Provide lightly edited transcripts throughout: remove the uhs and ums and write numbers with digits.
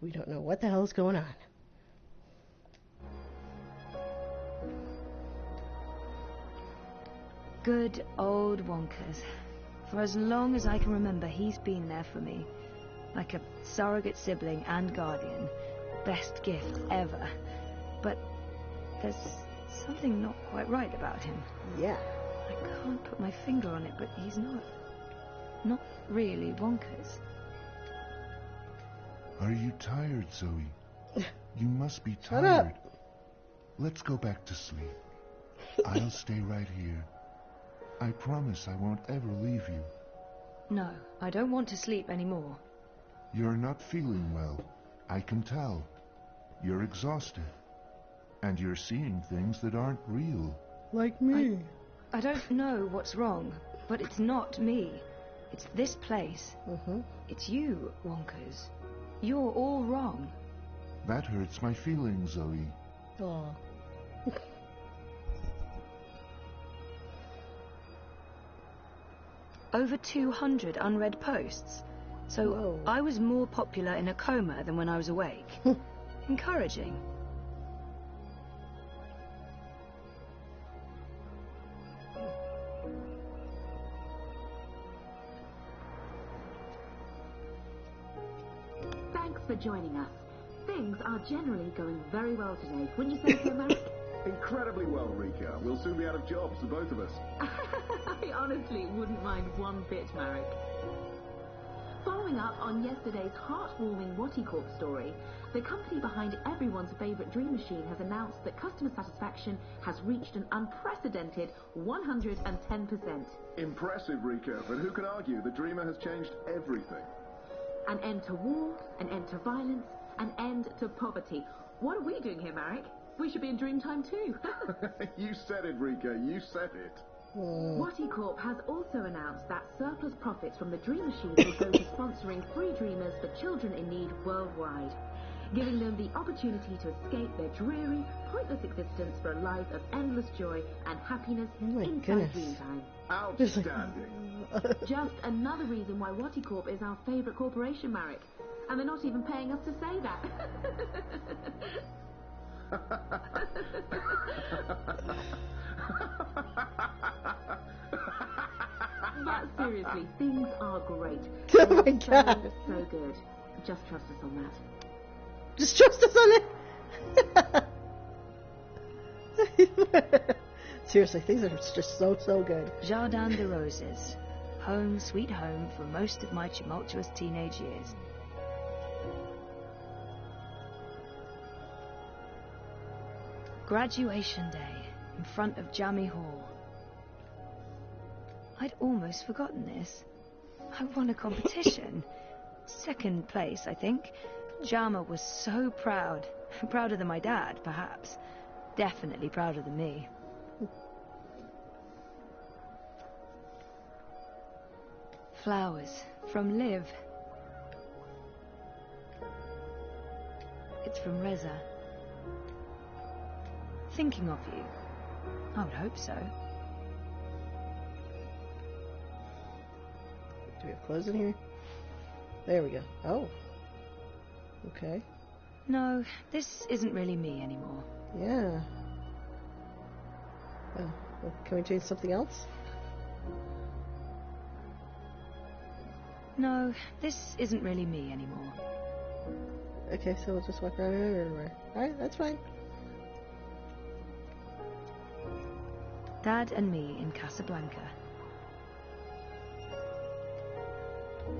we don't know what the hell is going on. Good old Wonkers. For as long as I can remember, he's been there for me. Like a surrogate sibling and guardian. Best gift ever. But there's something not quite right about him. Yeah. I can't put my finger on it, but he's not really Wonkers. Are you tired, Zoe? You must be Shut up. tired. Let's go back to sleep. I'll stay right here. I promise I won't ever leave you. No, I don't want to sleep anymore. You're not feeling well. I can tell. You're exhausted. And you're seeing things that aren't real. Like me. I don't know what's wrong, but it's not me. It's this place. It's you, Wonkers. You're all wrong. That hurts my feelings, Zoe. Aw. Over 200 unread posts. So Whoa. I was more popular in a coma than when I was awake. Encouraging. Thanks for joining us. Things are generally going very well today. Wouldn't you say so, Marek? Incredibly well, Rika. We'll soon be out of jobs, the both of us. I honestly wouldn't mind one bit, Marek. Following up on yesterday's heartwarming Wattie story, the company behind everyone's favourite dream machine has announced that customer satisfaction has reached an unprecedented 110%. Impressive, Rika, but who can argue the Dreamer has changed everything? An end to war, an end to violence, an end to poverty. What are we doing here, Marek? We should be in Dreamtime too. You said it, Rika, you said it. Wattie Corp has also announced that surplus profits from the Dream Machine will go to sponsoring free dreamers for children in need worldwide, giving them the opportunity to escape their dreary, pointless existence for a life of endless joy and happiness inside goodness. Dreamtime. Outstanding. Just another reason why Wattie Corp is our favourite corporation, Marek. And they're not even paying us to say that. But seriously, things are great. Oh my God. So good. Just trust us on that. Just trust us on it. Seriously, things are just so good. Jardin de Roses. Home sweet home for most of my tumultuous teenage years. Graduation day in front of Jammy Hall. I'd almost forgotten this. I won a competition. Second place, I think. Jama was so proud. Prouder than my dad, perhaps. Definitely prouder than me. Flowers from Liv. It's from Reza. Thinking of you. I would hope so. Do we have clothes in here? There we go. Oh. Okay. No, this isn't really me anymore. Yeah. Oh, well, can we change something else? No, this isn't really me anymore. Okay, so we'll just walk around everywhere. Alright, that's fine. Dad and me in Casablanca.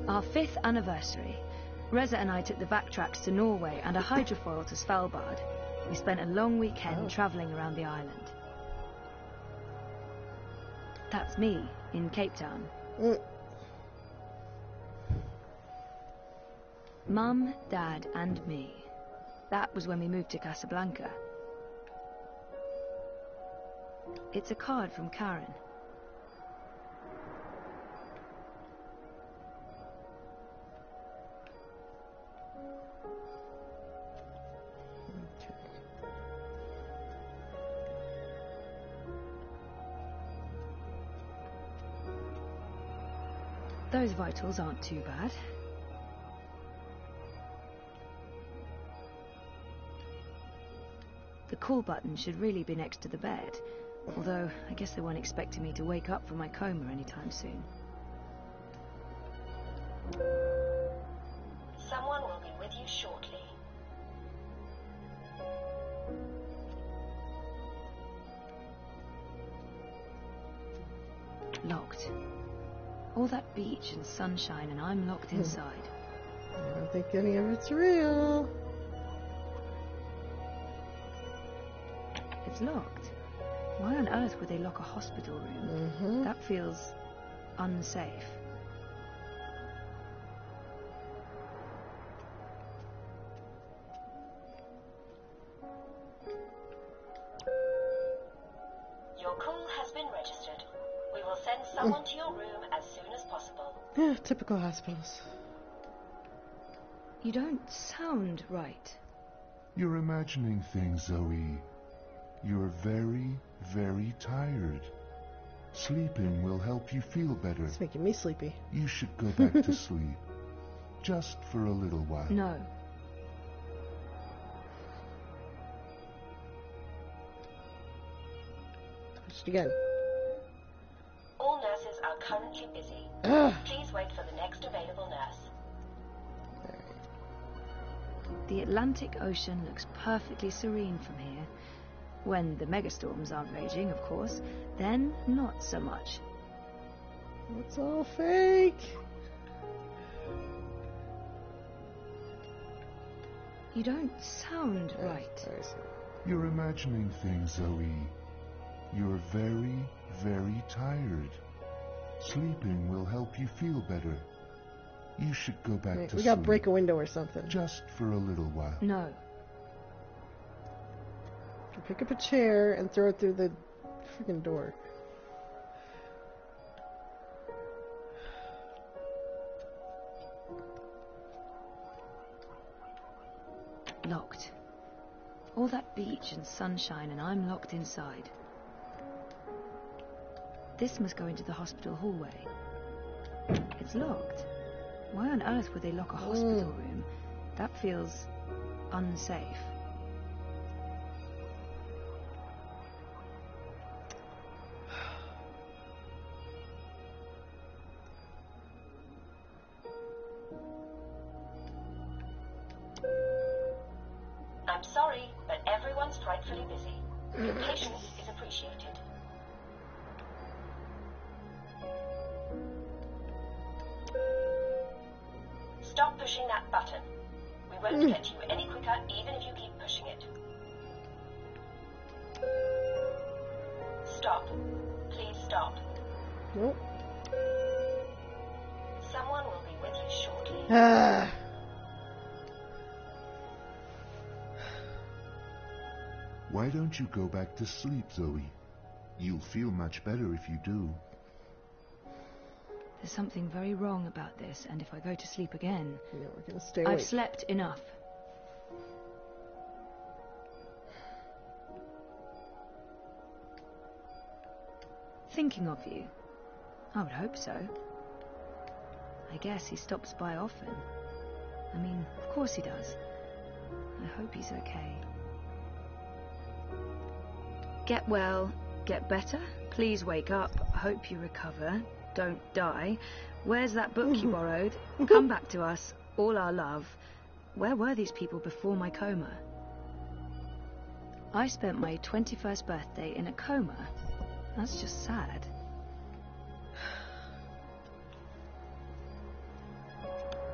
Our 5th anniversary. Reza and I took the backtracks to Norway and a hydrofoil to Svalbard. We spent a long weekend travelling around the island. That's me in Cape Town. Mum, Dad and me. That was when we moved to Casablanca. It's a card from Karen. Those vitals aren't too bad. The call button should really be next to the bed. Although, I guess they weren't expecting me to wake up from my coma anytime soon. Someone will be with you shortly. Locked. All that beach and sunshine, and I'm locked inside. I don't think any of it's real. It's locked. Why on earth would they lock a hospital room? That feels unsafe. Your call has been registered. We will send someone to your room as soon as possible. Yeah, typical hospitals. You don't sound right. You're imagining things, Zoe. You're very, very tired. Sleeping will help you feel better. It's making me sleepy. You should go back to sleep. Just for a little while. No. Just again. All nurses are currently busy. Please wait for the next available nurse. The Atlantic Ocean looks perfectly serene from here. When the megastorms aren't raging, of course. Then, not so much. It's all fake. You don't sound right. You're imagining things, Zoe. You're very, very tired. Sleeping will help you feel better. You should go back to sleep. We gotta break a window or something. Just for a little while. No. Pick up a chair and throw it through the freaking door. Locked. All that beach and sunshine, and I'm locked inside. This must go into the hospital hallway. It's locked. Why on earth would they lock a hospital room? That feels unsafe. I'm sorry, but everyone's frightfully busy. Your patience is appreciated. Stop pushing that button. We won't get to you any quicker even if you keep pushing it. Stop. Please stop. Nope. Someone will be with you shortly. Why don't you go back to sleep, Zoe? You'll feel much better if you do. There's something very wrong about this, and if I go to sleep again... Yeah, we're gonna stay awake. I've slept enough. Thinking of you. I would hope so. I guess he stops by often. I mean, of course he does. I hope he's okay. Get well, get better. Please wake up. Hope you recover. Don't die. Where's that book you borrowed? Come back to us. All our love. Where were these people before my coma? I spent my 21st birthday in a coma. That's just sad.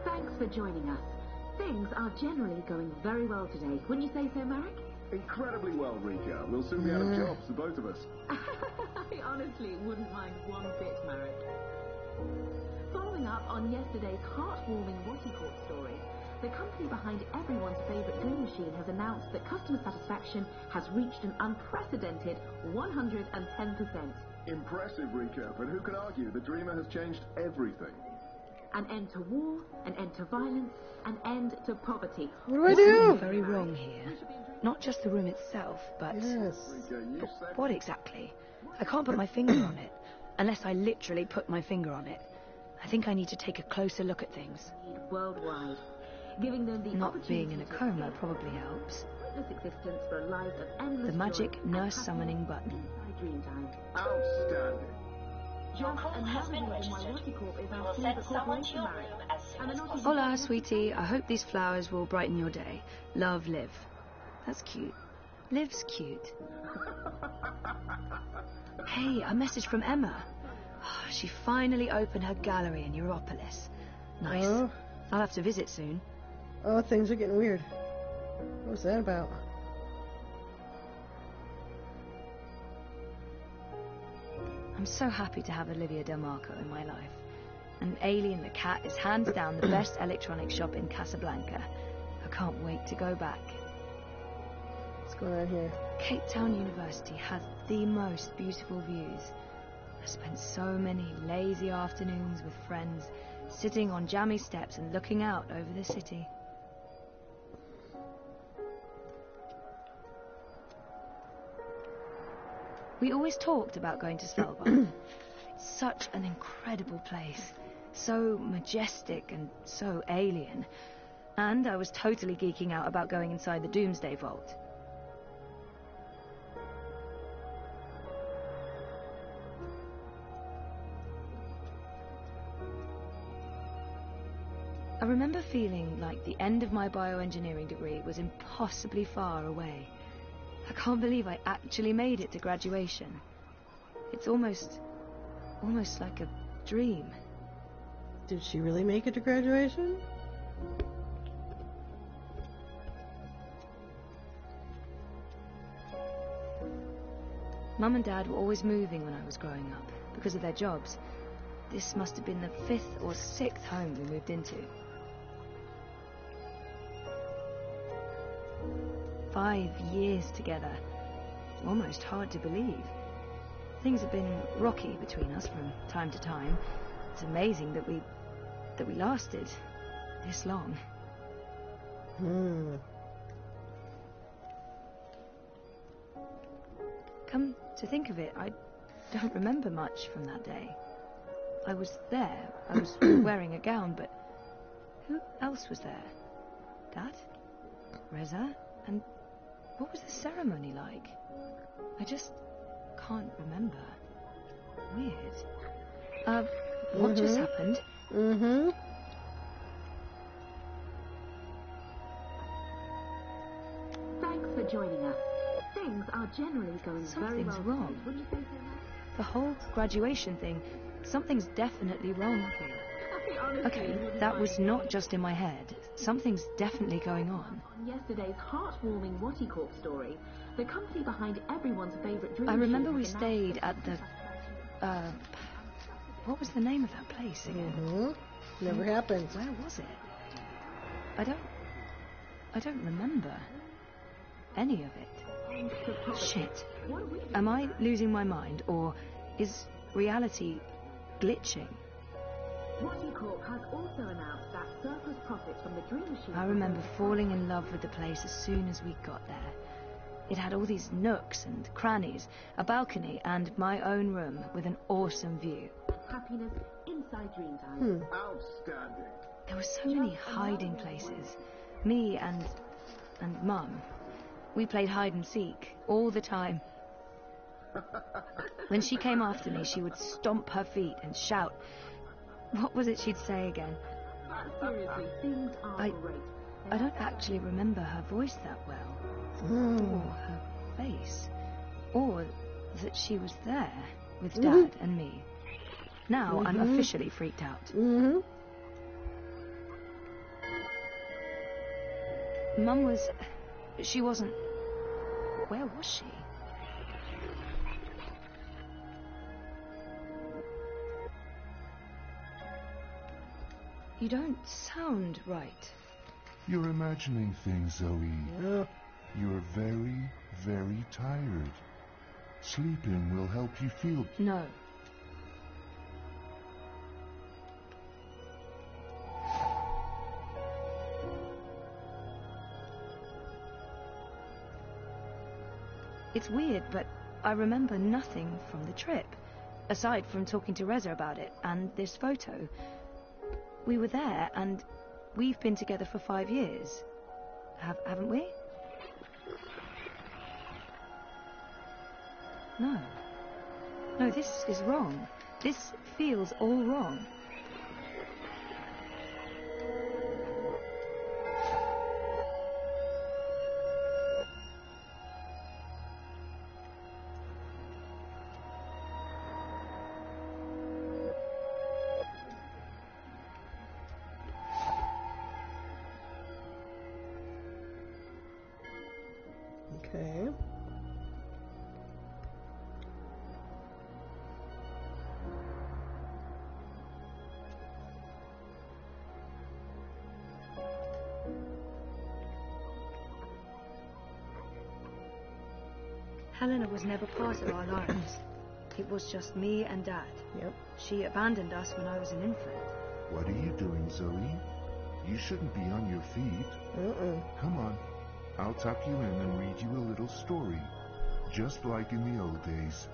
Thanks for joining us. Things are generally going very well today. Wouldn't you say so, Marek? Incredibly well, Rika. We'll soon be out of jobs, the both of us. I honestly wouldn't mind one bit, Marek. Following up on yesterday's heartwarming Wattycourt story, the company behind everyone's favourite dream machine has announced that customer satisfaction has reached an unprecedented 110%. Impressive, Rika, but who can argue the Dreamer has changed everything? An end to war, an end to violence, an end to poverty. What do I do? Something very wrong here. Not just the room itself, but... Yes. Rika, you But said... what exactly? I can't put my finger on it. Unless I literally put my finger on it. I think I need to take a closer look at things. Worldwide. giving them the Not being in a opportunity to coma escape probably helps. fruitless existence for a life of endless The magic joy and nurse happiness summoning button. inside Dreamtime. Outstanding. Your Just call has another been reason why registered. Wattycorp is We our will send favourite someone to corporation, your Marek. room as soon And as they're not possible. Hola, sweetie. I hope these flowers will brighten your day. Love, Liv. That's cute. Liv's cute. Hey, a message from Emma. Oh, she finally opened her gallery in Europolis. Nice. Oh. I'll have to visit soon. Oh, things are getting weird. What's that about? I'm so happy to have Olivia Del Marco in my life. And Alien the Cat is hands down the best electronics shop in Casablanca. I can't wait to go back. What's going on here? Cape Town University has the most beautiful views. I spent so many lazy afternoons with friends, sitting on jammy steps and looking out over the city. We always talked about going to Svalbard. It's such an incredible place. So majestic and so alien. And I was totally geeking out about going inside the Doomsday Vault. I remember feeling like the end of my bioengineering degree was impossibly far away. I can't believe I actually made it to graduation. It's almost like a dream. Did she really make it to graduation? Mum and Dad were always moving when I was growing up, because of their jobs. This must have been the 5th or 6th home we moved into. 5 years together. Almost hard to believe. Things have been rocky between us from time to time. It's amazing that we lasted this long. Come to think of it, I don't remember much from that day. I was there. I was wearing a gown, but who else was there? Dad? Reza? And what was the ceremony like? I just can't remember. Weird. What just happened? Thanks for joining us. Things are generally going very well. Something's wrong. Wouldn't you say so, Matt? The whole graduation thing, something's definitely wrong here. Honestly, Okay, wouldn't that mind was not just in my head. Something's definitely going on. On yesterday's heartwarming Wattycorp story, the company behind everyone's favourite dream I remember machine we has stayed announced at the, what was the name of that place again? Never happened. Where was it? I don't remember any of it. Shit. Am I losing my mind, or is reality glitching? Wattycorp has also announced that surplus profits from the dream machine... I remember falling in love with the place as soon as we got there. It had all these nooks and crannies, a balcony, and my own room with an awesome view. Happiness inside Dreamtime. Outstanding. There were so many hiding places. Me and Mum. We played hide and seek all the time. When she came after me, she would stomp her feet and shout. What was it she'd say again? Seriously, things are great. I don't actually remember her voice that well. Or her face. Or that she was there with Dad and me. Now I'm officially freaked out. Mum was... She wasn't... Where was she? You don't sound right. You're imagining things, Zoe. Yeah. You're very, very tired. Sleeping will help you feel... No. It's weird, but I remember nothing from the trip, aside from talking to Reza about it and this photo. We were there, and We've been together for 5 years. Haven't we? No. No, this is wrong. This feels all wrong. Okay. Helena was never part of our lives. It was just me and Dad. Yep. She abandoned us when I was an infant. What are you doing, Zoe? You shouldn't be on your feet. Come on. I'll tuck you in and read you a little story, just like in the old days.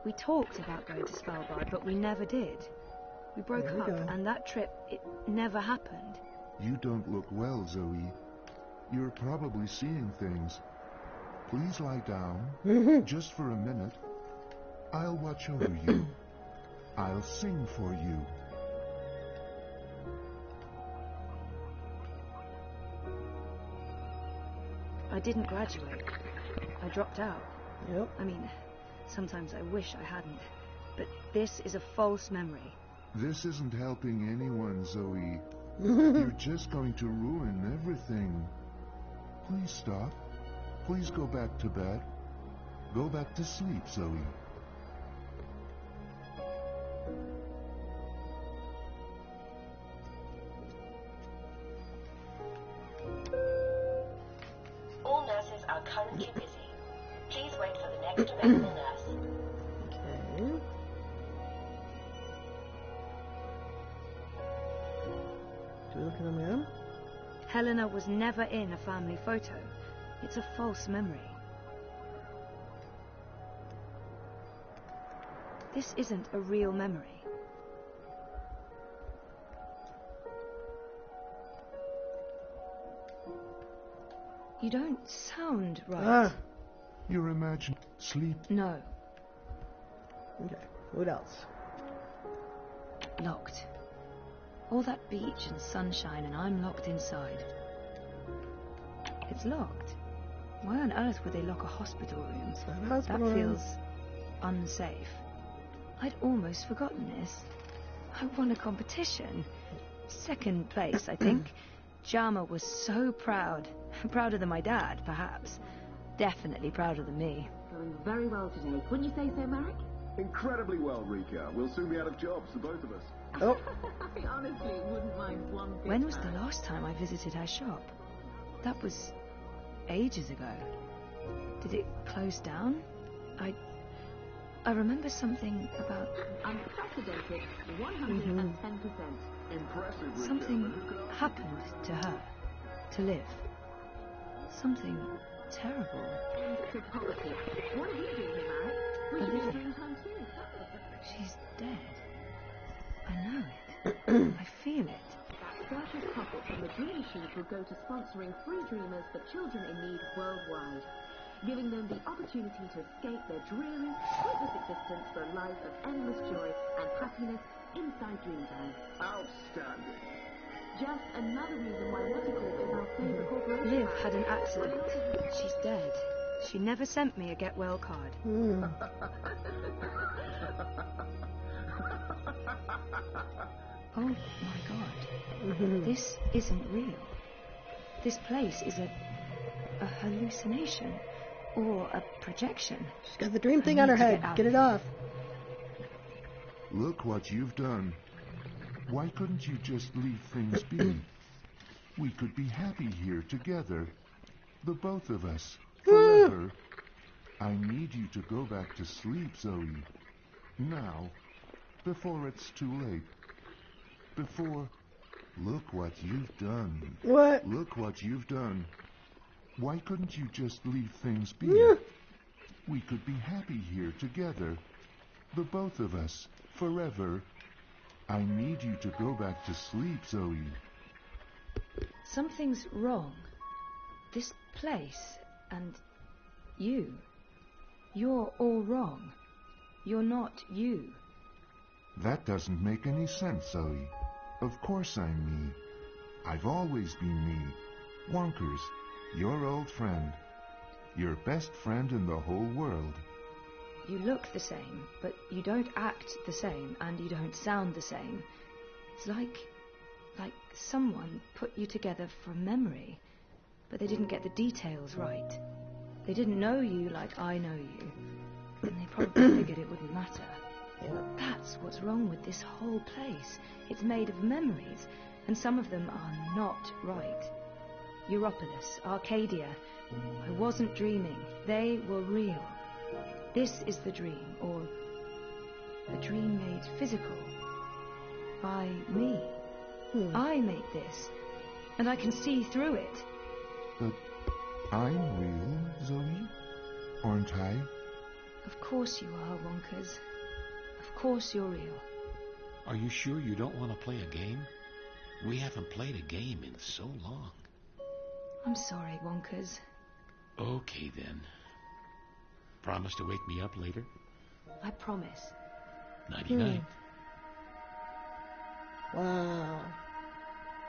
We talked about going to Svalbard, but we never did. We broke There we up, go. and that trip, it never happened. You don't look well, Zoe. You're probably seeing things. Please lie down, just for a minute. I'll watch over you. I'll sing for you. I didn't graduate. I dropped out. Yep. I mean, sometimes I wish I hadn't. But this is a false memory. This isn't helping anyone, Zoe. You're just going to ruin everything. Please stop. Please go back to bed. Go back to sleep, Zoe. All nurses are currently busy. Please wait for the next available nurse. Okay. Do we look at them again? Helena was never in a family photo. It's a false memory. This isn't a real memory. You don't sound right. You're imagining sleep. No. Okay. What else? Locked. All that beach and sunshine, and I'm locked inside. It's locked. Why on earth would they lock a hospital room? That feels unsafe. I'd almost forgotten this. I won a competition. Second place, I think. Jama was so proud. Prouder than my dad, perhaps. Definitely prouder than me. Going very well today. Wouldn't you say so, Marek? Incredibly well, Rika. We'll soon be out of jobs, the both of us. Oh. I honestly wouldn't mind one bit. When was the Marek. last time I visited her shop? That was ages ago. Did it close down? I remember something about Unprecedented 110%. Impressive, Rika. something but who could argue? happened to her. To live. Something terrible. End to poverty. What are you doing here, Marek? We should be Olivia. doing time too. She's dead. I know it. I feel it. That circus profit from the Dream Machines will go to sponsoring free dreamers for children in need worldwide, giving them the opportunity to escape their dreary, fruitless existence for a life of endless joy and happiness inside Dreamtime. Outstanding. Just another reason why Waticorp is our favorite corporation. Liv had an accident. She's dead. She never sent me a get well card. Oh my god. This isn't real. This place is a hallucination or a projection. She's got the dream thing I on her need to head. get out Get of it here. off. Look what you've done. Why couldn't you just leave things be? We could be happy here together. The both of us. Forever. I need you to go back to sleep, Zoe. Now. Before it's too late. Before... Look what you've done. What? Look what you've done. Why couldn't you just leave things be? We could be happy here together. The both of us, forever. I need you to go back to sleep, Zoe. Something's wrong. This place and you. You're all wrong. You're not you. That doesn't make any sense, Zoe. Of course I'm me. I've always been me. Wonkers, your old friend. Your best friend in the whole world. You look the same, but you don't act the same, and you don't sound the same. It's like someone put you together from memory, but they didn't get the details right. They didn't know you like I know you, and they probably figured it wouldn't matter. Yeah. That's what's wrong with this whole place. It's made of memories, and some of them are not right. Europolis, Arcadia. I wasn't dreaming. They were real. This is the dream, or the dream made physical by me. I made this, and I can see through it. But I'm real, Zoe? Aren't I? Of course you are, Wonkers. Of course you're real. Are you sure you don't want to play a game? We haven't played a game in so long. I'm sorry, Wonkers. Okay, then. Promise to wake me up later? I promise. Nighty-night. Wow.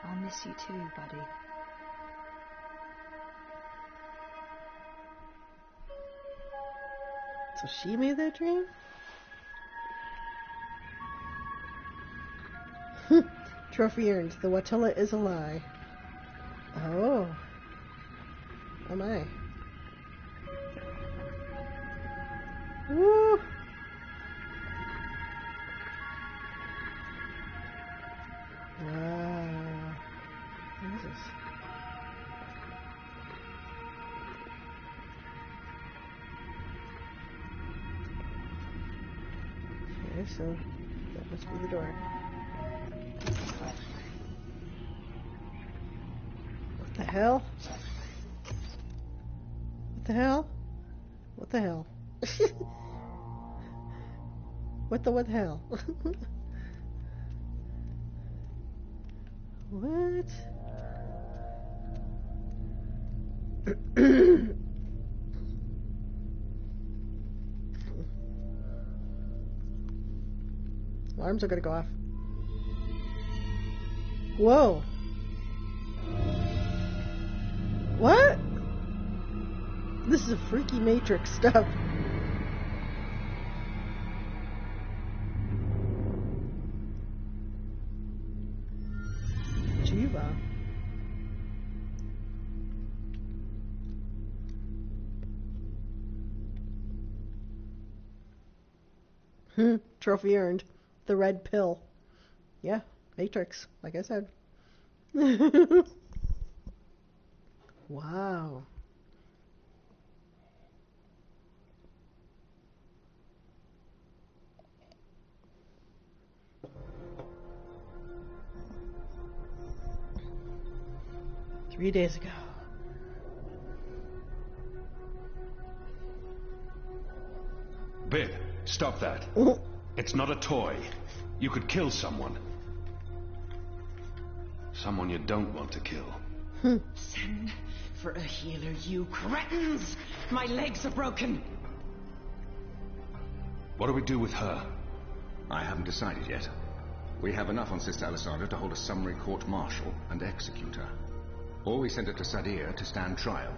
I'll miss you too, buddy. So she made that dream? Trophy earned. The Watilla is a lie. Oh. Oh my. Woo! Wow. Jesus. Okay, so that must be the door. What the hell? What the hell? What the hell? What the hell? What? Alarms are gonna go off. Whoa. What? This is a freaky Matrix stuff. Jiva. Trophy earned. The red pill. Yeah, Matrix, like I said. Wow. Three days ago. Bib, stop that. It's not a toy. You could kill someone. Someone you don't want to kill. Send for a healer, you cretins! My legs are broken! What do we do with her? I haven't decided yet. We have enough on Sister Alessandra to hold a summary court-martial and execute her. Or we send her to Sadir to stand trial.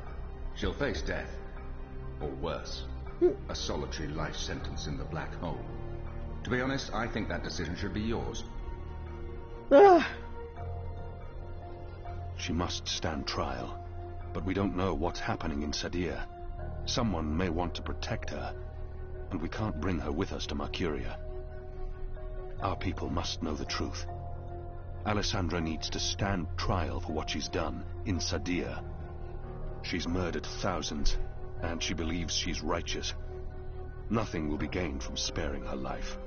She'll face death. Or worse. A solitary life sentence in the black hole. To be honest, I think that decision should be yours. She must stand trial. But we don't know what's happening in Sadir. Someone may want to protect her. And we can't bring her with us to Mercuria. Our people must know the truth. Alessandra needs to stand trial for what she's done in Sadir. She's murdered thousands, and she believes she's righteous. Nothing will be gained from sparing her life.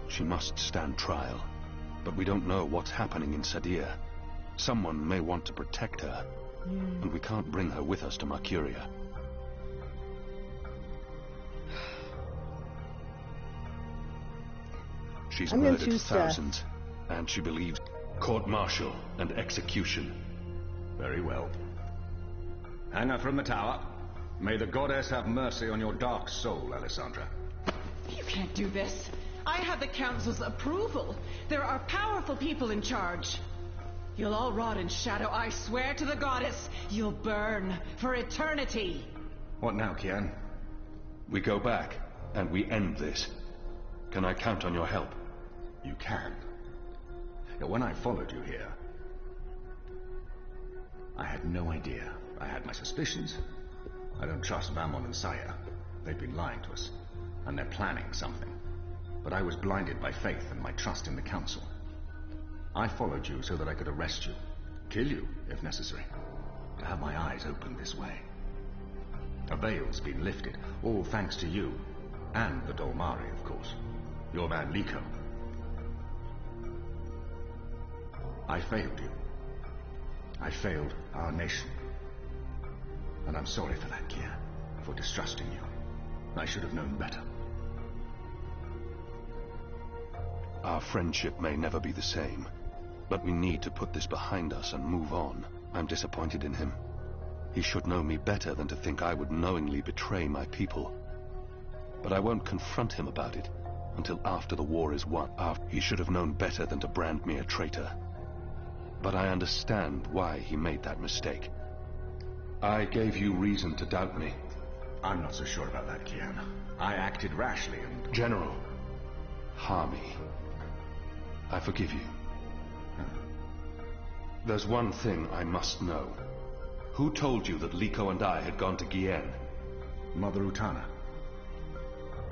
She must stand trial, but we don't know what's happening in Sadir. Someone may want to protect her, and we can't bring her with us to Mercuria. She's murdered thousands, and she believes court-martial and execution. Very well. Hang her from the tower. May the goddess have mercy on your dark soul, Alessandra. You can't do this. I have the council's approval. There are powerful people in charge. You'll all rot in shadow. I swear to the goddess, you'll burn for eternity. What now, Kian? We go back, and we end this. Can I count on your help? You can. When I followed you here, I had no idea. I had my suspicions. I don't trust Vamon and Saya. They've been lying to us, and they're planning something. But I was blinded by faith and my trust in the council. I followed you so that I could arrest you, kill you if necessary, to have my eyes opened this way. A veil's been lifted, all thanks to you, and the Dolmari, of course. Your man Liko. I failed you. I failed our nation. And I'm sorry for that, Kian, for distrusting you. I should have known better. Our friendship may never be the same, but we need to put this behind us and move on. I'm disappointed in him. He should know me better than to think I would knowingly betray my people. But I won't confront him about it until after the war is won. He should have known better than to brand me a traitor. But I understand why he made that mistake. I gave you reason to doubt me. I'm not so sure about that, Kian. I acted rashly and... General, Harmy, I forgive you. There's one thing I must know. Who told you that Liko and I had gone to Kian? Mother Utana.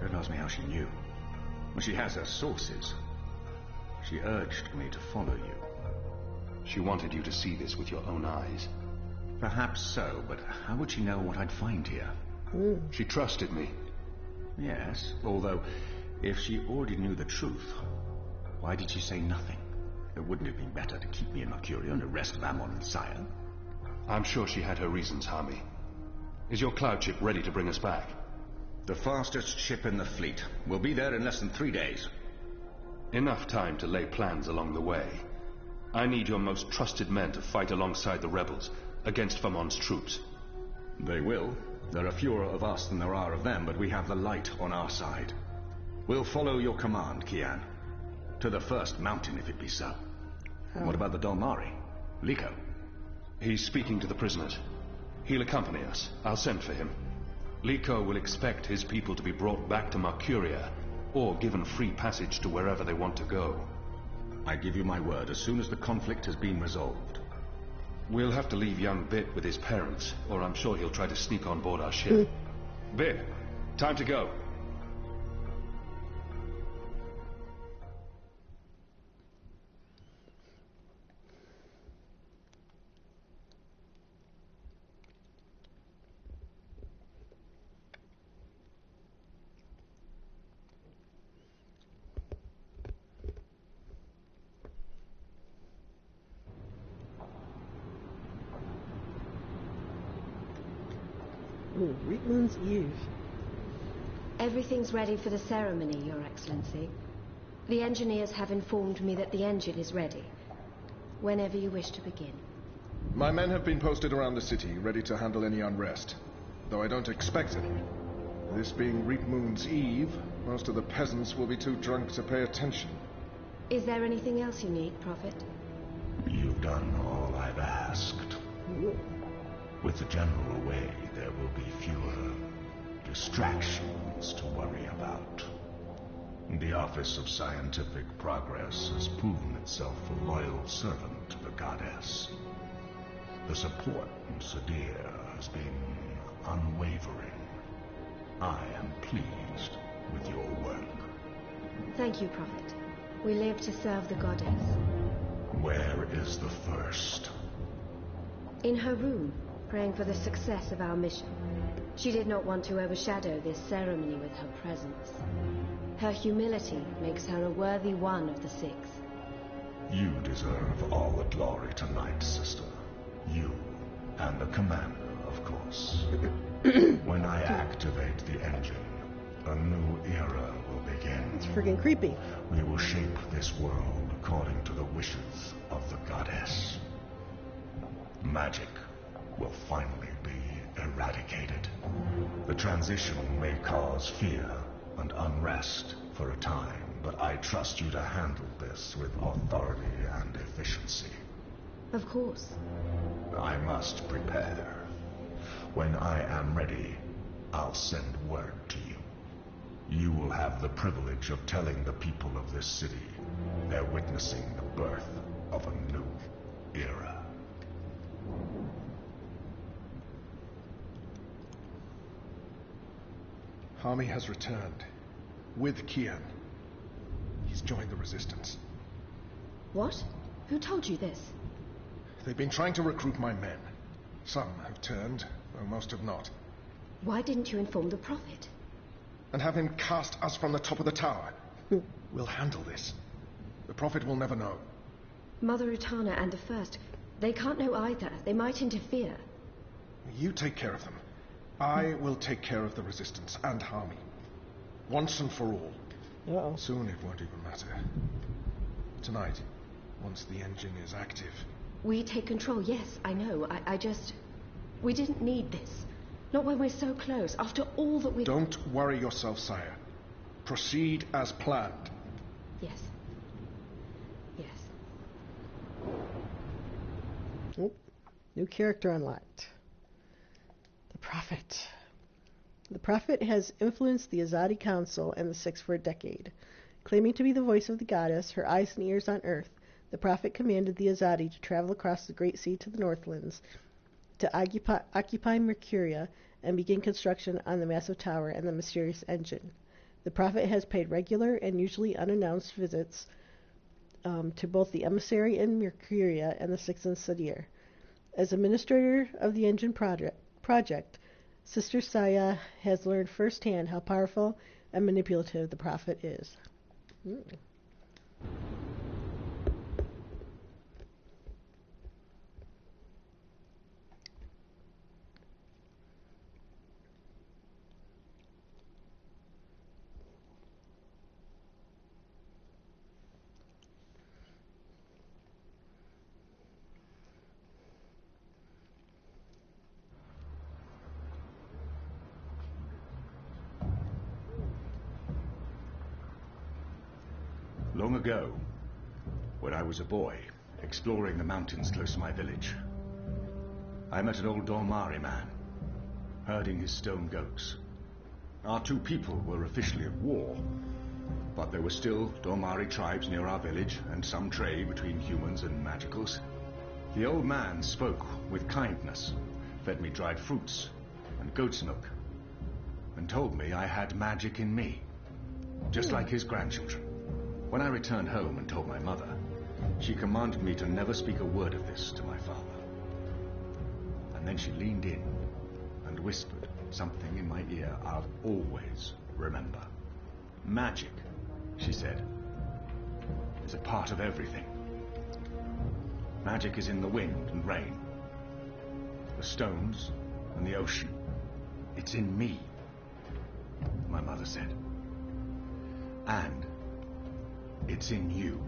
Don't ask me how she knew. Well, she has her sources. She urged me to follow you. She wanted you to see this with your own eyes. Perhaps so, but how would she know what I'd find here? She trusted me. Yes, although if she already knew the truth, why did she say nothing? It wouldn't have been better to keep me in Mercuria and arrest Vamon and Saya? I'm sure she had her reasons, Harmy. Is your cloud ship ready to bring us back? The fastest ship in the fleet. We'll be there in less than 3 days. Enough time to lay plans along the way. I need your most trusted men to fight alongside the rebels, against Vamon's troops. They will. There are fewer of us than there are of them, but we have the light on our side. We'll follow your command, Kian. To the first mountain, if it be so. What about the Dolmari? Liko? He's speaking to the prisoners. He'll accompany us. I'll send for him. Liko will expect his people to be brought back to Mercuria, or given free passage to wherever they want to go. I give you my word, as soon as the conflict has been resolved. We'll have to leave young Bit with his parents, or I'm sure he'll try to sneak on board our ship. Bit, time to go. Reetman's Eve. Everything's ready for the ceremony, Your Excellency. The engineers have informed me that the engine is ready. Whenever you wish to begin. My men have been posted around the city, ready to handle any unrest. Though I don't expect any. This being Reetmoon's Eve, most of the peasants will be too drunk to pay attention. Is there anything else you need, Prophet? You've done all I've asked. With the general away, there will be fewer distractions to worry about. The Office of Scientific Progress has proven itself a loyal servant to the goddess. The support in Sadir has been unwavering. I am pleased with your work. Thank you, Prophet. We live to serve the goddess. Where is the first? In her room, praying for the success of our mission. She did not want to overshadow this ceremony with her presence. Her humility makes her a worthy one of the six. You deserve all the glory tonight, sister. You And the commander, of course. When I activate the engine, a new era will begin. It's freaking creepy. We will shape this world according to the wishes of the goddess. Magic will finally be eradicated. The transition may cause fear and unrest for a time, but I trust you to handle this with authority and efficiency. Of course. I must prepare. When I am ready, I'll send word to you. You will have the privilege of telling the people of this city they're witnessing the birth of a new era. Harmy has returned. With Kian. He's joined the resistance. What? Who told you this? They've been trying to recruit my men. Some have turned, though most have not. Why didn't you inform the Prophet? And have him cast us from the top of the tower. We'll handle this. The Prophet will never know. Mother Utana and the First, they can't know either. They might interfere. You take care of them. I will take care of the resistance and Harmy. Once and for all. Uh-oh. Soon it won't even matter. Tonight, once the engine is active. We take control, yes, I know. I just... We didn't need this. Not when we're so close, after all that we... Don't worry yourself, sire. Proceed as planned. Yes. Yes. Oh, new character unlocked. The Prophet. The Prophet has influenced the Azadi Council and the Six for a decade. Claiming to be the voice of the goddess, her eyes and ears on Earth, the Prophet commanded the Azadi to travel across the Great Sea to the Northlands, to occupy Mercuria, and begin construction on the massive tower and the mysterious engine. The Prophet has paid regular and usually unannounced visits to both the emissary in Mercuria and the Six in Sadir. As administrator of the engine project, Sister Saya has learned firsthand how powerful and manipulative the Prophet is. Long ago, when I was a boy, exploring the mountains close to my village, I met an old Dolmari man, herding his stone goats. Our two people were officially at war, but there were still Dolmari tribes near our village and some trade between humans and magicals. The old man spoke with kindness, fed me dried fruits and goat's milk, and told me I had magic in me, just like his grandchildren. When I returned home and told my mother, she commanded me to never speak a word of this to my father. And then she leaned in and whispered something in my ear I'll always remember. Magic, she said, is a part of everything. Magic is in the wind and rain, the stones and the ocean. It's in me, my mother said. And it's in you.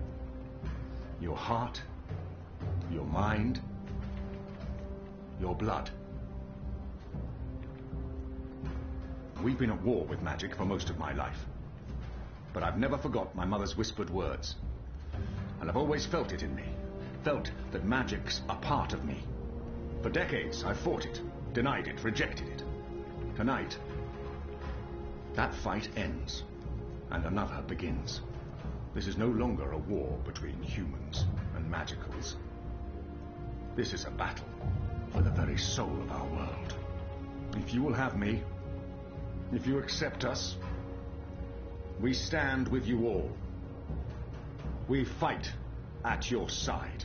Your heart, your mind, your blood. We've been at war with magic for most of my life. But I've never forgot my mother's whispered words. And I've always felt it in me. Felt that magic's a part of me. For decades, I've fought it, denied it, rejected it. Tonight, that fight ends, and another begins. This is no longer a war between humans and magicals. This is a battle for the very soul of our world. If you will have me, if you accept us, we stand with you all. We fight at your side.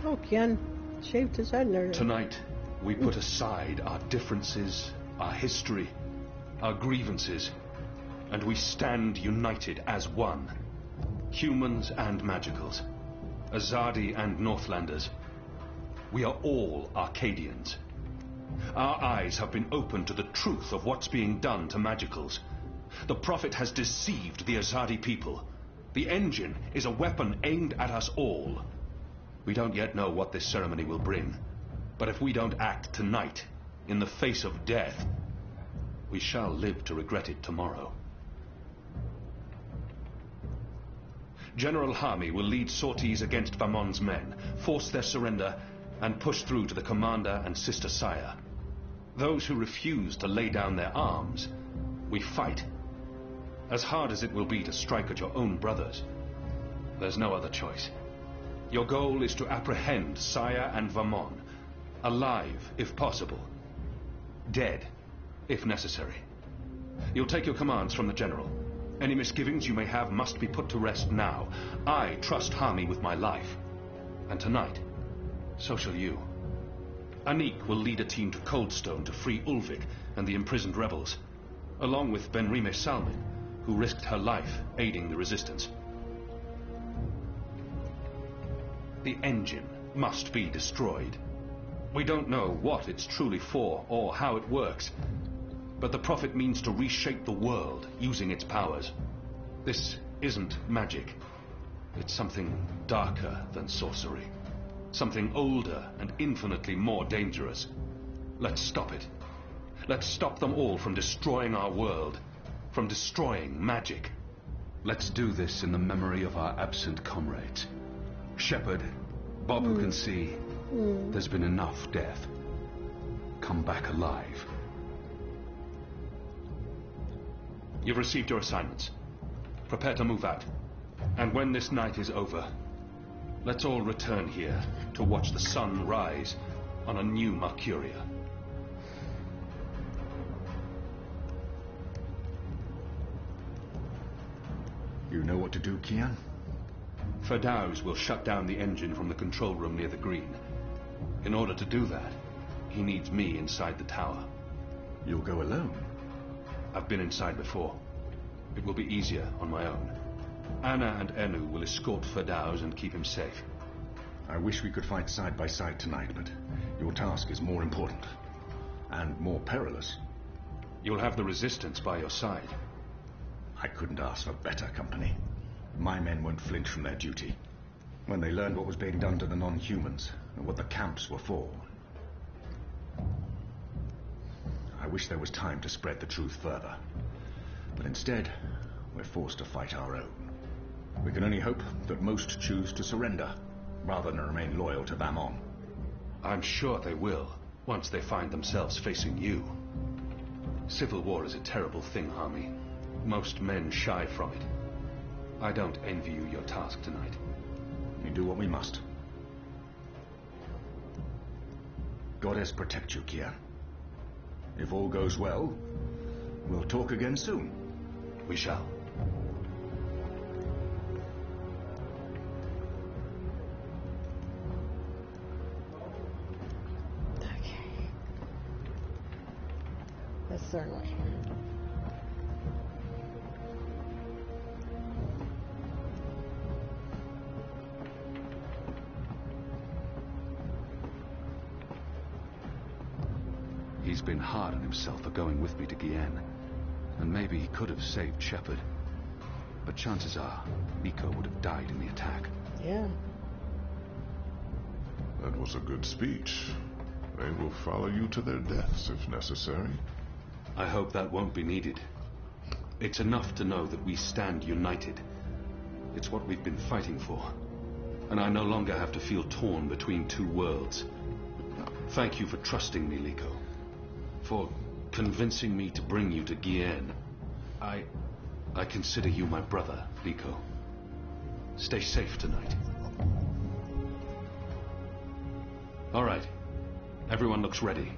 Oh, Kian shaved his head there. Tonight, we put aside our differences, our history, our grievances, and we stand united as one. Humans and magicals, Azadi and Northlanders. We are all Arcadians. Our eyes have been opened to the truth of what's being done to magicals. The Prophet has deceived the Azadi people. The engine is a weapon aimed at us all. We don't yet know what this ceremony will bring, but if we don't act tonight, in the face of death, we shall live to regret it tomorrow. General Hami will lead sorties against Vamon's men, force their surrender, and push through to the commander and Sister Saya. Those who refuse to lay down their arms, we fight. As hard as it will be to strike at your own brothers, there's no other choice. Your goal is to apprehend Saya and Vamon, alive if possible, dead if necessary. You'll take your commands from the General. Any misgivings you may have must be put to rest now. I trust Hami with my life. And tonight, so shall you. Anik will lead a team to Coldstone to free Ulvik and the imprisoned rebels, along with Benrime Salmin, who risked her life aiding the resistance. The engine must be destroyed. We don't know what it's truly for or how it works, but the Prophet means to reshape the world using its powers. This isn't magic. It's something darker than sorcery. Something older and infinitely more dangerous. Let's stop it. Let's stop them all from destroying our world, from destroying magic. Let's do this in the memory of our absent comrades. Shepard, Bob who can see, there's been enough death. Come back alive. You've received your assignments. Prepare to move out. And when this night is over, let's all return here to watch the sun rise on a new Mercuria. You know what to do, Kian? Ferdows will shut down the engine from the control room near the green. In order to do that, he needs me inside the tower. You'll go alone? I've been inside before. It will be easier on my own. Anna and Enu will escort Ferdows and keep him safe. I wish we could fight side by side tonight, but your task is more important. And more perilous. You'll have the Resistance by your side. I couldn't ask for better company. My men won't flinch from their duty. When they learned what was being done to the non-humans, and what the camps were for. I wish there was time to spread the truth further. But instead, we're forced to fight our own. We can only hope that most choose to surrender, rather than remain loyal to Vamon. I'm sure they will, once they find themselves facing you. Civil war is a terrible thing, Hami. Most men shy from it. I don't envy you your task tonight. We do what we must. Goddess protect you, Kian. If all goes well, we'll talk again soon. We shall. Okay. This certainly. He's been hard on himself for going with me to Kian. And maybe he could have saved Shepard. But chances are, Nico would have died in the attack. Yeah. That was a good speech. They will follow you to their deaths if necessary. I hope that won't be needed. It's enough to know that we stand united. It's what we've been fighting for. And I no longer have to feel torn between two worlds. Thank you for trusting me, Liko. For convincing me to bring you to Kian. I consider you my brother, Liko. Stay safe tonight. All right. Everyone looks ready.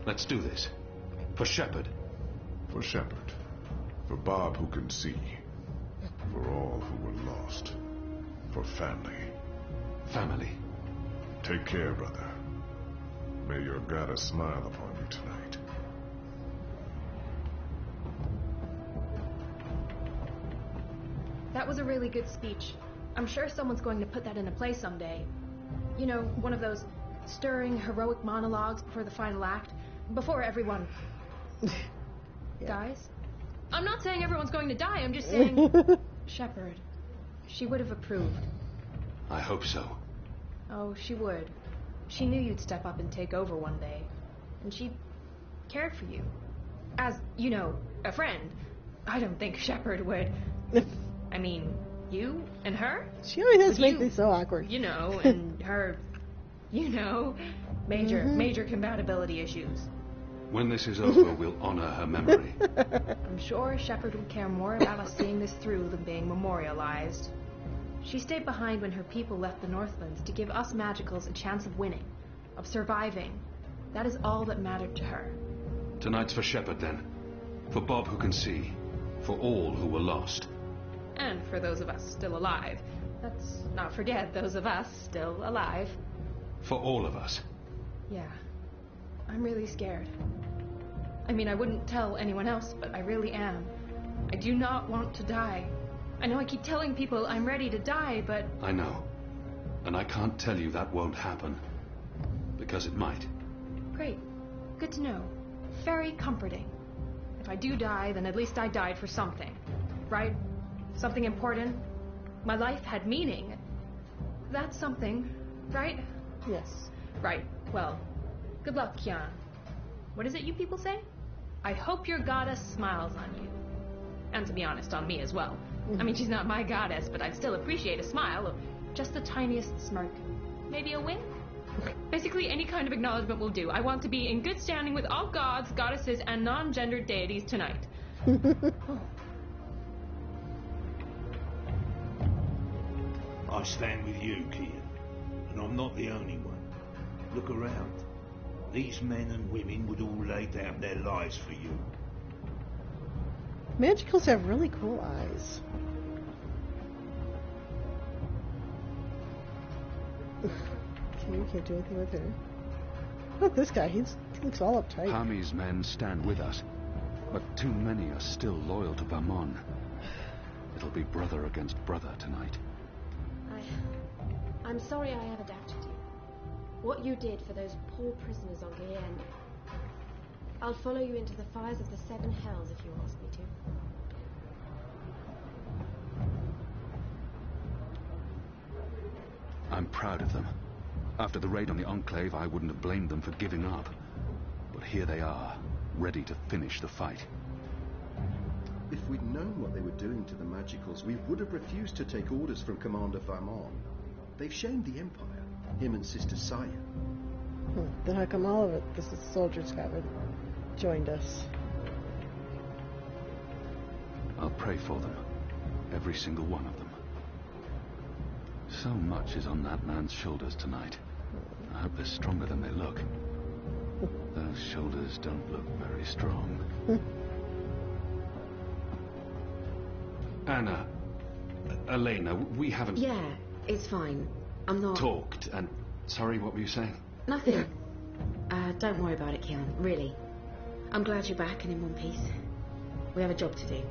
Let's do this. For Shepard. For Shepard. For Bob who can see. For all who were lost. For family. Family. Take care, brother. May your goddess smile upon you tonight. That was a really good speech. I'm sure someone's going to put that into play someday. You know, one of those stirring, heroic monologues before the final act, before everyone dies. I'm not saying everyone's going to die, I'm just saying Shepard. She would have approved. I hope so. Oh, she would. She knew you'd step up and take over one day. And she cared for you. As, you know, a friend. I don't think Shepard would. I mean, you and her? She always has to make this so awkward. You know, and her, you know, major compatibility issues. When this is over, we'll honor her memory. I'm sure Shepard would care more about us seeing this through than being memorialized. She stayed behind when her people left the Northlands to give us Magicals a chance of winning, of surviving. That is all that mattered to her. Tonight's for Shepard, then. For Bob who can see. For all who were lost. And for those of us still alive. Let's not forget those of us still alive. For all of us. Yeah. I'm really scared. I mean, I wouldn't tell anyone else, but I really am. I do not want to die. I know I keep telling people I'm ready to die, but... I know. And I can't tell you that won't happen. Because it might. Great. Good to know. Very comforting. If I do die, then at least I died for something. Right? Something important. My life had meaning. That's something, right? Yes. Right. Well, good luck, Kian. What is it you people say? I hope your goddess smiles on you. And to be honest, on me as well. I mean, she's not my goddess, but I'd still appreciate a smile, or just the tiniest smirk. Maybe a wink? Basically, any kind of acknowledgement will do. I want to be in good standing with all gods, goddesses, and non-gendered deities tonight. I stand with you, Kian. And I'm not the only one. Look around. These men and women would all lay down their lives for you. Magicals have really cool eyes. Okay, you can't do anything with her. Look at this guy, he looks all uptight. Hami's men stand with us, but too many are still loyal to Bamon. It'll be brother against brother tonight. I'm sorry I ever doubted you. What you did for those poor prisoners on Kian. I'll follow you into the fires of the Seven Hells if you ask me to. I'm proud of them. After the raid on the Enclave, I wouldn't have blamed them for giving up. But here they are, ready to finish the fight. If we'd known what they were doing to the Magicals, we would have refused to take orders from Commander Vamon. They've shamed the Empire, him and Sister Saya. Then how come all of it, the soldiers haven't joined us? I'll pray for them. Every single one of them. So much is on that man's shoulders tonight. I hope they're stronger than they look. Those shoulders don't look very strong. Anna, Elena, we haven't... Yeah, it's fine. I'm not... Talked, and... Sorry, what were you saying? Nothing. Don't worry about it, Kian, really. I'm glad you're back and in one piece. We have a job to do.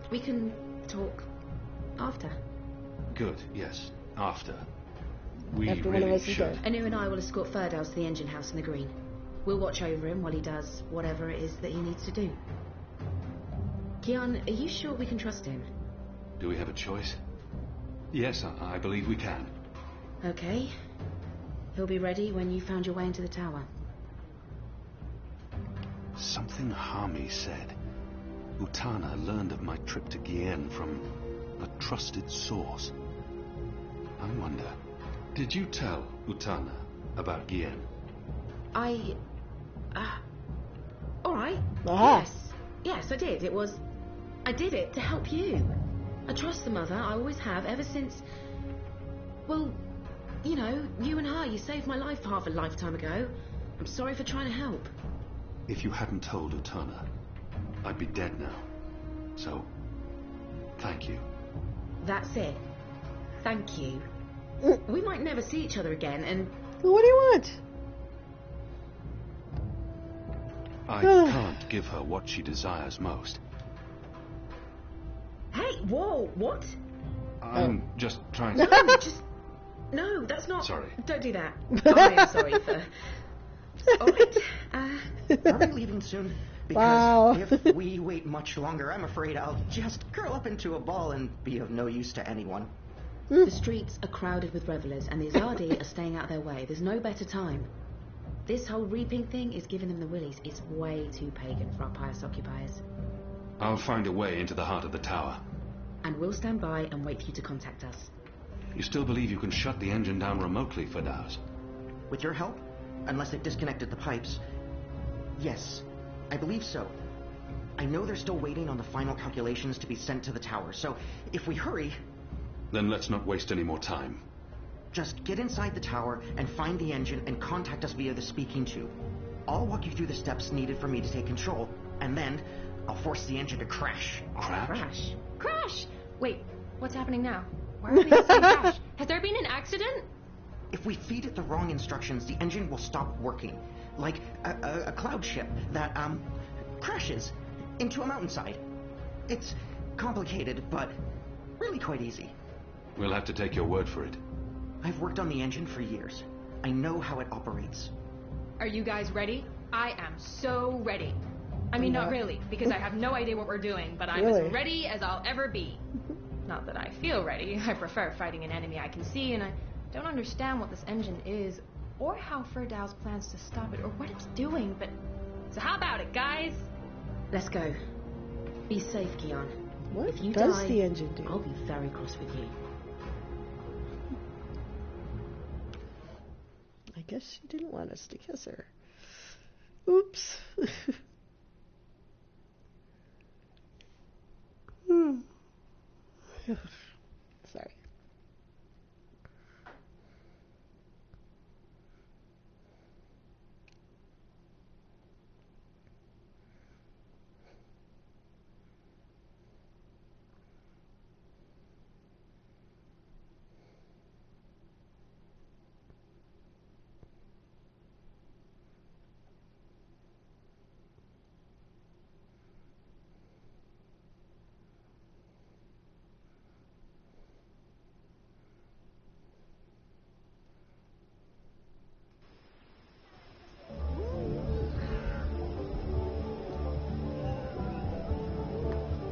We can talk after. Good, yes. After. We After one of really us is should. dead. Anu and I will escort Ferdows to the engine house in the green. We'll watch over him while he does whatever it is that he needs to do. Kian, are you sure we can trust him? Do we have a choice? Yes, I believe we can. Okay. He'll be ready when you found your way into the tower. Something Hami said. Utana learned of my trip to Kian from a trusted source. I wonder, did you tell Utana about Kian? All right. Aha. Yes, I did. I did it to help you. I trust the mother. I always have, ever since... Well, you know, you and her, you saved my life half a lifetime ago. I'm sorry for trying to help. If you hadn't told Utana, I'd be dead now. So, thank you. That's it. Thank you. We might never see each other again, and... What do you want? I can't give her what she desires most. Hey, whoa, what? I'm just trying No, to... just No, that's not... Sorry. Don't do that. I am sorry for... Alright, Are we leaving soon? Because if we wait much longer, I'm afraid I'll just curl up into a ball and be of no use to anyone. The streets are crowded with revelers, and the Azadi are staying out of their way. There's no better time. This whole reaping thing is giving them the willies. It's way too pagan for our pious occupiers. I'll find a way into the heart of the tower. And we'll stand by and wait for you to contact us. You still believe you can shut the engine down remotely, Firdaus? With your help? Unless it disconnected the pipes. Yes, I believe so. I know they're still waiting on the final calculations to be sent to the tower, so if we hurry... Then let's not waste any more time. Just get inside the tower and find the engine and contact us via the speaking tube. I'll walk you through the steps needed for me to take control, and then I'll force the engine to crash. Crash? Crash! Wait, what's happening now? Why are we saying crash? Has there been an accident? If we feed it the wrong instructions, the engine will stop working. Like a cloud ship that, crashes into a mountainside. It's complicated, but really quite easy. We'll have to take your word for it. I've worked on the engine for years. I know how it operates. Are you guys ready? I am so ready. I mean, not really, because I have no idea what we're doing, but I'm as ready as I'll ever be. Not that I feel ready. I prefer fighting an enemy I can see, and I don't understand what this engine is, or how Firdaus plans to stop it, or what it's doing, but... So how about it, guys? Let's go. Be safe, Kian. What if you does die, the engine do? I'll be very cross with you. I guess she didn't want us to kiss her. Oops. Sorry.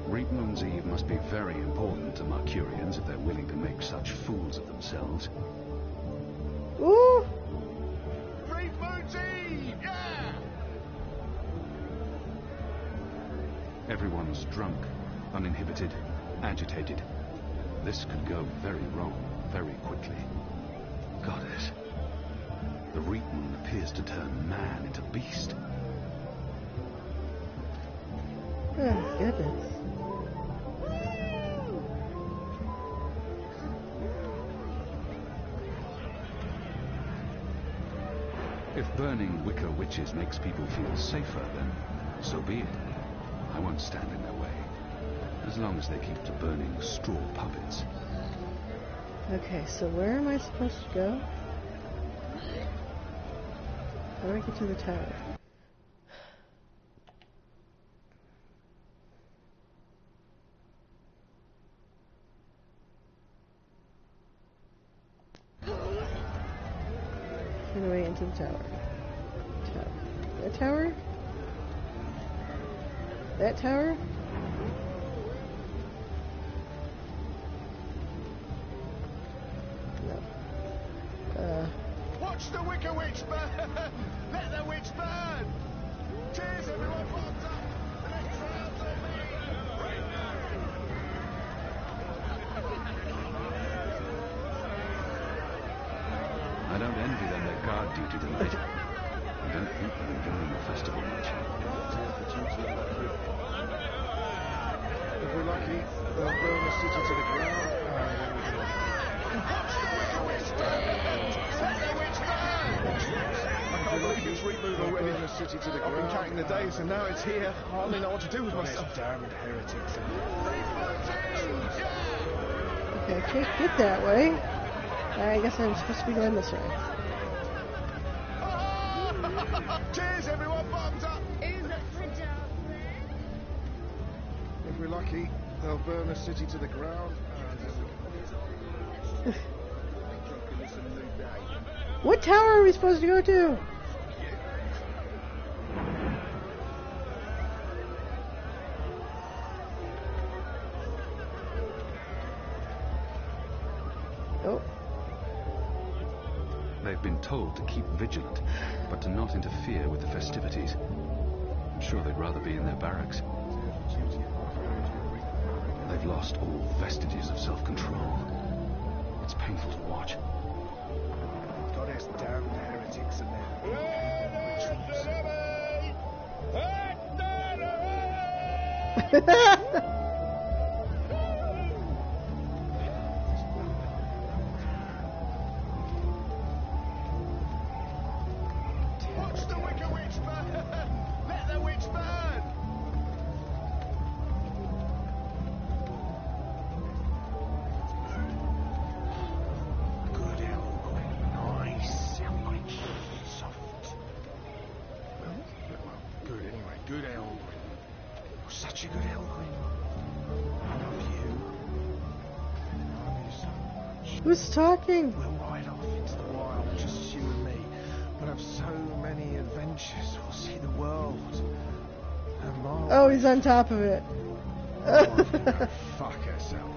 Reapmoon's Eve must be very important to Mercurians if they're willing to make such fools of themselves. Ooh! Reapmoon's Eve! Yeah! Everyone's drunk, uninhibited, agitated. This could go very wrong, very quickly. Goddess. The Reapmoon appears to turn man into beast. Oh, goodness. If burning wicker witches makes people feel safer, then so be it. I won't stand in their way, as long as they keep to burning straw puppets. Okay, so where am I supposed to go? How do I get to the tower? Find a way into the tower. That tower? That tower? No. Watch the Wicker Witch burn! Let the witch burn! Cheers, everyone! Bombs up! The next round's on me! I don't envy them their guard duty tonight. I don't think they're enjoying the festival much. If we're lucky, they'll burn the city to the ground. Watch the Wicker Witch burn! Let the witch burn! I can't believe it's Reapmoon already. The city to the ground. I've been counting the days and now it's here. I hardly know what to do with myself. Damned heretics. Okay, I can't get that way. I guess I'm supposed to be going this way. Cheers, everyone! Bombs up! Is it for If we're lucky, they'll burn the city to the ground. What tower are we supposed to go to? Oh. They've been told to keep vigilant, but to not interfere with the festivities. I'm sure they'd rather be in their barracks. They've lost all vestiges of self-control. It's painful to watch. Goddess damned heretics and their Watch the Wicker Witch burn! Let the witch burn! Good hell, nice. How much soft. Well, good anyway. Good hell. You're such a good hell queen. I love you. I love you so much. Who's talking? We'll ride off into the wild, just you and me. We'll have so many adventures. We'll see the world. And Oh, he's on top of it. Fuck herself.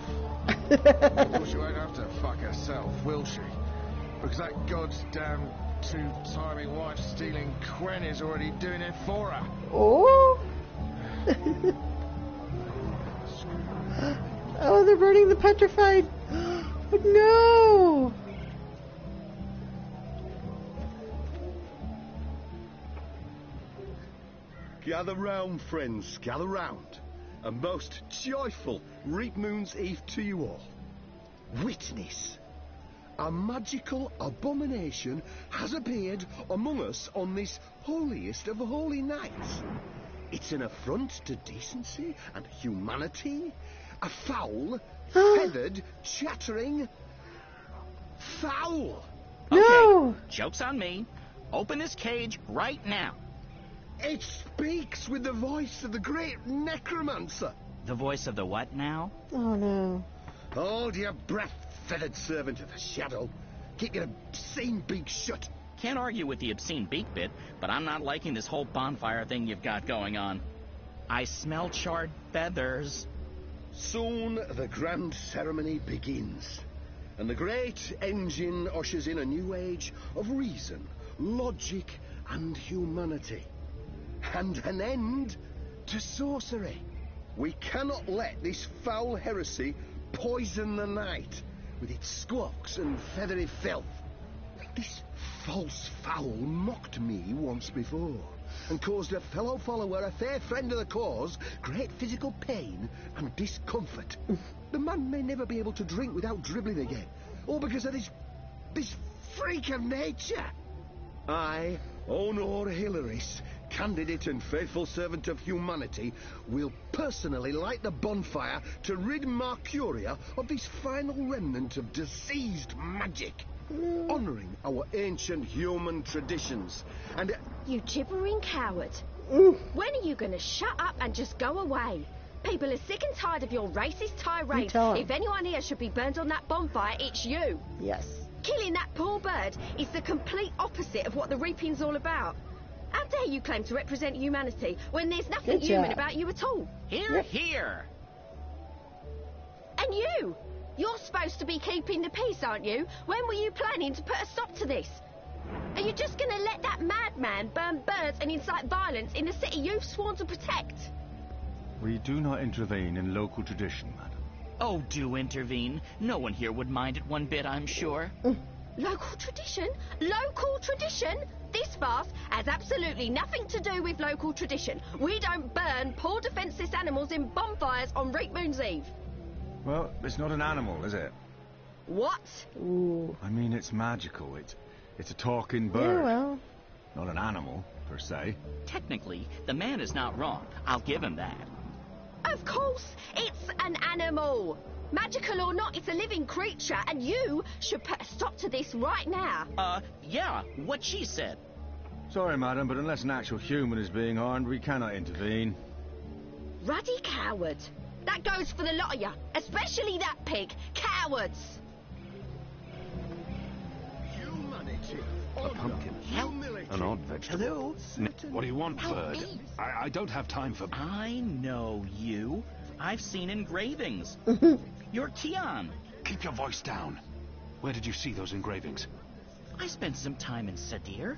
Of course she won't have to fuck herself, will she? Because that goddamn two-timing wife-stealing Quen is already doing it for her. Oh! Oh, they're burning the petrified. No! Gather round, friends, gather round. A most joyful Reap Moon's Eve to you all. Witness. A magical abomination has appeared among us on this holiest of holy nights. It's an affront to decency and humanity. A foul, feathered, chattering fowl. No! Joke's on me. Open this cage right now. It speaks with the voice of the great necromancer. The voice of the what now? Oh, no. Hold your breath, feathered servant of the shadow. Keep your obscene beak shut. Can't argue with the obscene beak bit, but I'm not liking this whole bonfire thing you've got going on. I smell charred feathers. Soon the grand ceremony begins, and the great engine ushers in a new age of reason, logic, and humanity. And an end to sorcery. We cannot let this foul heresy poison the night with its squawks and feathery filth. This false fowl mocked me once before, and caused a fellow follower, a fair friend of the cause, great physical pain and discomfort. The man may never be able to drink without dribbling again, all because of this freak of nature. I, Honor Hilaris, candidate and faithful servant of humanity, will personally light the bonfire to rid Mercuria of this final remnant of diseased magic, honouring our ancient human traditions, and... You gibbering coward. When are you going to shut up and just go away? People are sick and tired of your racist tirade. If anyone here should be burned on that bonfire, it's you. Yes. Killing that poor bird is the complete opposite of what the reaping's all about. How dare you claim to represent humanity when there's nothing human about you at all? Here, here. And you? You're supposed to be keeping the peace, aren't you? When were you planning to put a stop to this? Are you just going to let that madman burn birds and incite violence in the city you've sworn to protect? We do not intervene in local tradition, madam. Oh, do intervene. No one here would mind it one bit, I'm sure. Local tradition? Local tradition? This farce has absolutely nothing to do with local tradition. We don't burn poor defenceless animals in bonfires on Reap Moon's Eve. Well, it's not an animal, is it? What? Ooh. I mean, it's magical. It's a talking bird. Yeah, well. Not an animal, per se. Technically, the man is not wrong. I'll give him that. Of course, it's an animal. Magical or not, it's a living creature, and you should put a stop to this right now. Yeah, what she said. Sorry, madam, but unless an actual human is being harmed, we cannot intervene. Ruddy coward. That goes for the lot of you, especially that pig. Cowards. Humanity A pumpkin. An odd vegetable. What do you want, bird? I don't have time for... I know you. I've seen engravings. You're Kian. Keep your voice down. Where did you see those engravings? I spent some time in Sadir.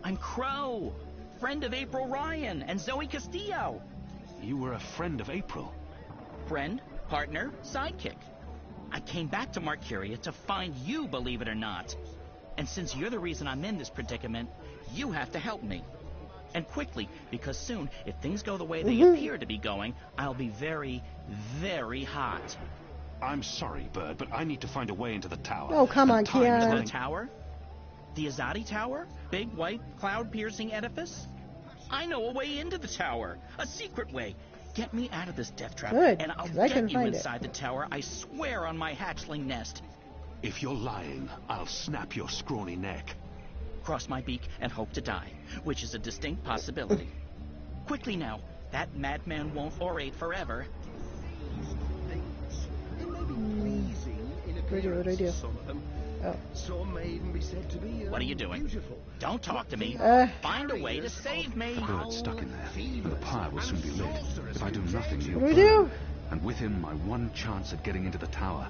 I'm Crow, friend of April Ryan and Zoe Castillo. You were a friend of April? Friend, partner, sidekick. I came back to Marcuria to find you, believe it or not. And since you're the reason I'm in this predicament, you have to help me. And quickly, because soon, if things go the way they appear to be going, I'll be very, very hot. I'm sorry, Bird, but I need to find a way into the tower. Oh, come on, Kian. The tower? The Azadi Tower? Big, white, cloud-piercing edifice? I know a way into the tower. A secret way. Get me out of this death trap, Good, and I'll 'cause I get couldn't you find inside the tower, I swear on my hatchling nest. If you're lying, I'll snap your scrawny neck. Cross my beak and hope to die, which is a distinct possibility. Quickly now, that madman won't orate forever. What do I do? Oh. What are you doing? Don't talk to me. Find a way to save me. The bird's stuck in there, and the pyre will soon be lit. If I do nothing, he'll What do we burn. do? And with him, my one chance at getting into the tower,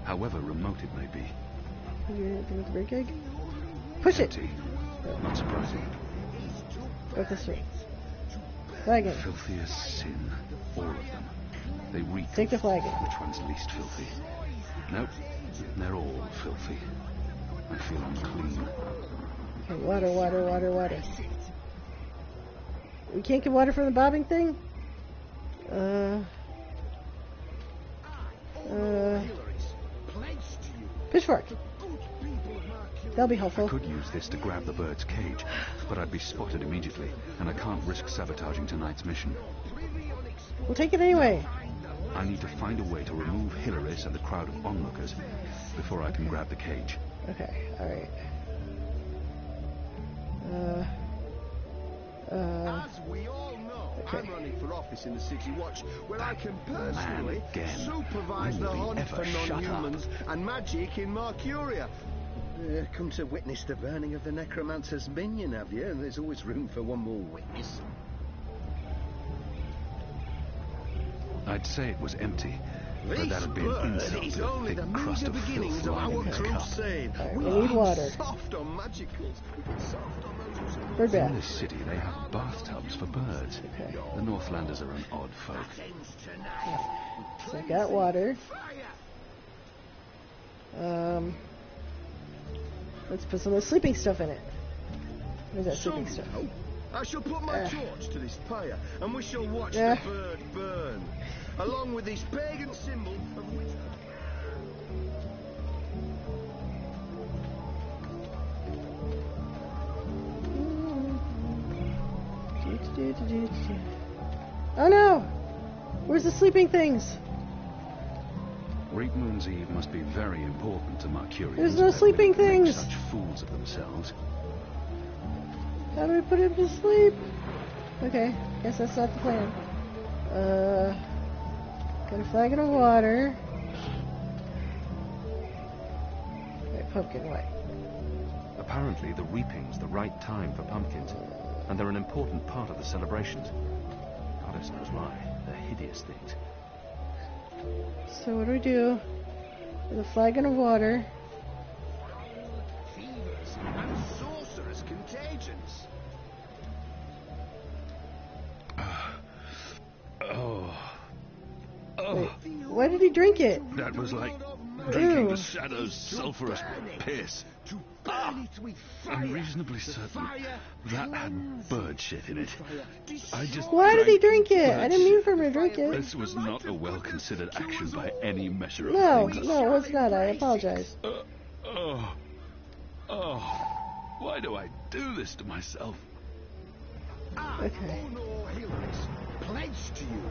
however remote it may be. You do anything with the bird cage? Push it! Not surprising. Go this way. Flagon. Filthy as sin, all of them. They reek. Take the flagon. Which one's least filthy? Nope, they're all filthy. I feel unclean. Okay, water, water, water, water. We can't get water from the bobbing thing? Pitchfork. That'll be helpful. I could use this to grab the bird's cage, but I'd be spotted immediately, and I can't risk sabotaging tonight's mission. We'll take it anyway. I need to find a way to remove Hilaris and the crowd of onlookers before I can grab the cage. Okay, alright. As we all know, I'm running for office in the City Watch, where I can personally supervise the hunt for non-humans and magic in Marcuria. Come to witness the burning of the necromancer's minion, have you? And there's always room for one more witness. I'd say it was empty, but This that'd be an bird insult is to a only thick the crust meager of beginnings filth of lying our in the cup. crusade. We need water. Soft on magicals. We get soft on those. Bird bath. In this city, they have bathtubs for birds. Okay. The Northlanders are an odd folk. So I got water. Let's put some of the sleeping stuff in it. Where's that sleeping stuff? I shall put my torch to this pyre, and we shall watch Yeah. the bird burn, along with this pagan symbol of which... Oh no! Where's the sleeping things? Reap Moon's Eve must be very important to Marcuria. There's no sleeping things! Such fools of themselves. How do we put him to sleep? Okay, guess that's not the plan. Got a flagon of water. Wait, pumpkin, what? Apparently, the reaping's the right time for pumpkins, and they're an important part of the celebrations. Goddess knows why. They're hideous things. So what do we do with a flagon of water? Fevers and sorcerous contagions. Wait, why did he drink it? That was like drinking Ew. the shadow's sulphurous piss. Unreasonably certain that had bird shit in it. I just Why did he drank drink it? I bird didn't mean shit. for him to drink it. This was not a well-considered action by any measure of No, things. no, it's not. I apologize. Why do I do this to myself? Okay. Pledge to you,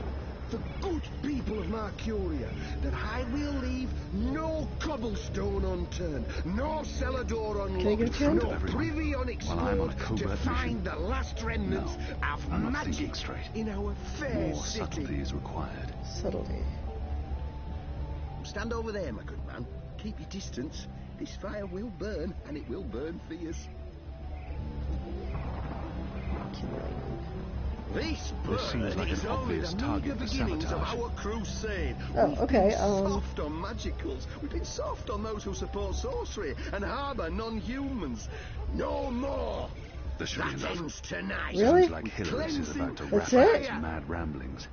the good people of Marcuria, that I will leave no cobblestone unturned, no cellar door Can I get a unlocked, tune? no privy While I'm on a unexplored, to covert find mission. the last remnants of I'm not thinking magic straight. in our fair More city. subtlety is required. Subtlety. Stand over there, my good man. Keep your distance. This fire will burn, and it will burn fierce. This seems like an obvious target for beginnings of sabotage. our crusade. Oh, We've okay, been soft on magicals. We've been soft on those who support sorcery and harbour non-humans. No more. There should be That enough. ends tonight. Really? Sounds like Hilaris is about to wrap That's up it? his mad ramblings.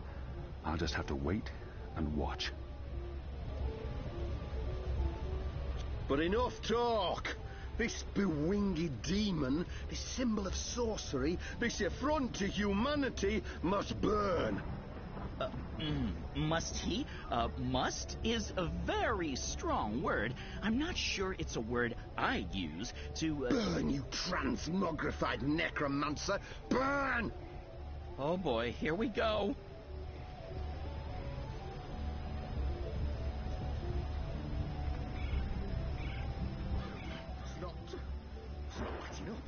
I'll just have to wait and watch. But enough talk. This bewinged demon, this symbol of sorcery, this affront to humanity must burn. Must he? Must is a very strong word. I'm not sure it's a word I use to... Burn, you transmogrified necromancer! Burn! Oh boy, here we go. It's not wetting up.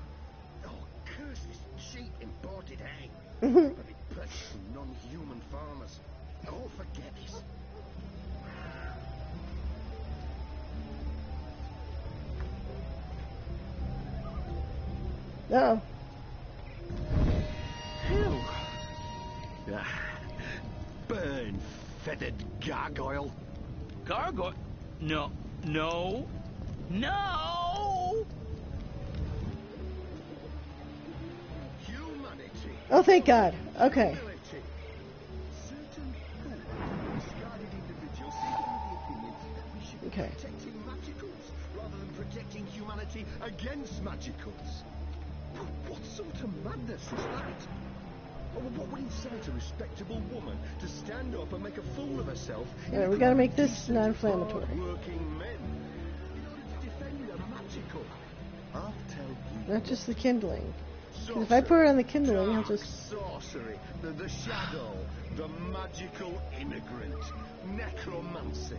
Oh, curse this cheap imported hay. Probably purchased from non-human farmers. Oh, forget this. Uh-oh. Phew. Burn, feathered gargoyle. Gargoyle? No. No. No! Humanity. Oh, thank God. Okay. Certain misguided individuals seem to be of the opinion that we should be Okay. protecting magicals rather than protecting humanity against magicals. What sort of madness is that? What would incite a respectable woman to stand up and make a fool of herself? Alright, we gotta make this non-inflammatory. Working men in order to defend a magical. I'll tell you. Not just the kindling. 'Cause if I put it on the kindling, I'll just... Sorcery, the shadow, the magical immigrant, necromancy.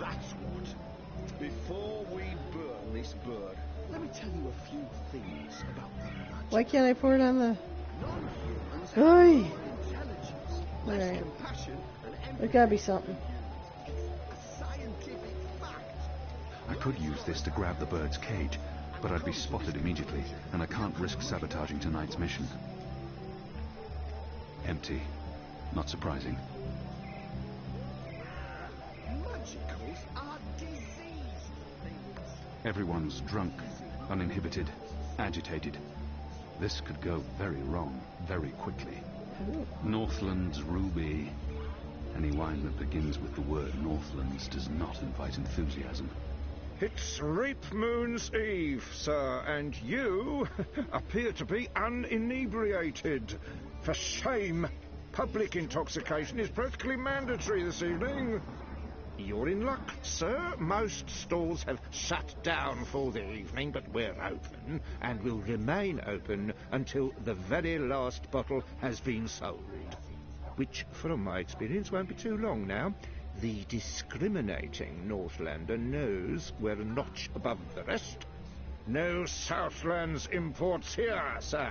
That's what. Before we burn this bird, let me tell you a few things about the magic. Why can't I pour it on the... Non-humans have Oi! more intelligence, less Alright. compassion, and empathy. There's gotta be something. A scientific fact. I could use this to grab the bird's cage, but I'd be spotted immediately, and I can't risk sabotaging tonight's mission. Empty. Not surprising. Magicals are diseased things. Everyone's drunk, uninhibited, agitated. This could go very wrong, very quickly. Northland's ruby. Any wine that begins with the word Northlands does not invite enthusiasm. It's Reap Moon's Eve, sir, and you appear to be uninebriated. For shame! Public intoxication is practically mandatory this evening. You're in luck, sir. Most stalls have shut down for the evening, but we're open, and will remain open until the very last bottle has been sold. Which, from my experience, won't be too long now. The discriminating Northlander knows we're a notch above the rest. No Southlands imports here, sir.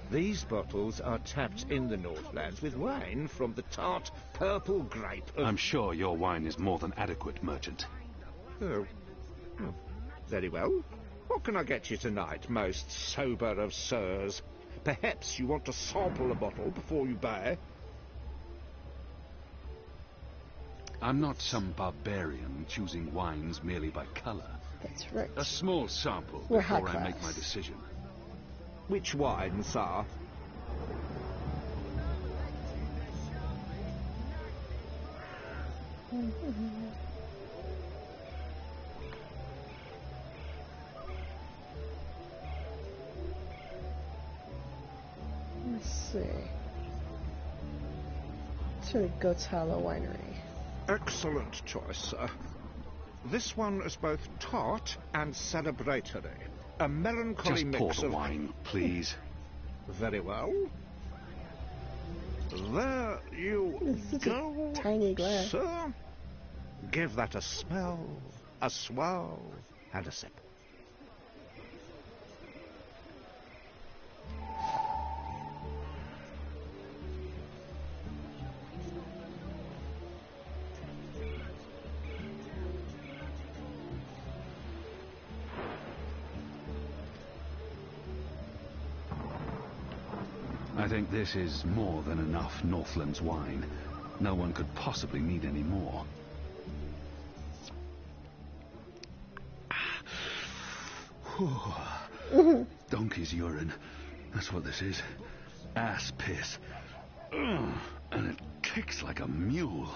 These bottles are tapped in the Northlands with wine from the tart purple grape of... I'm sure your wine is more than adequate, merchant. Oh. Very well. What can I get you tonight, most sober of sirs? Perhaps you want to sample a bottle before you buy? I'm not some barbarian choosing wines merely by colour. That's right. A small sample We're before high I make class. my decision. Which wine, sir? Let's see. It's for the Goat's Hollow Winery. Excellent choice, sir. This one is both tart and celebratory. A melancholy Just pour mix the of... wine, please. Very well. There you It's such go, a tiny glass. sir. Give that a smell, a swirl, and a sip. I think this is more than enough Northland's wine. No one could possibly need any more. Donkey's urine. That's what this is. Ass piss. Ugh, and it kicks like a mule.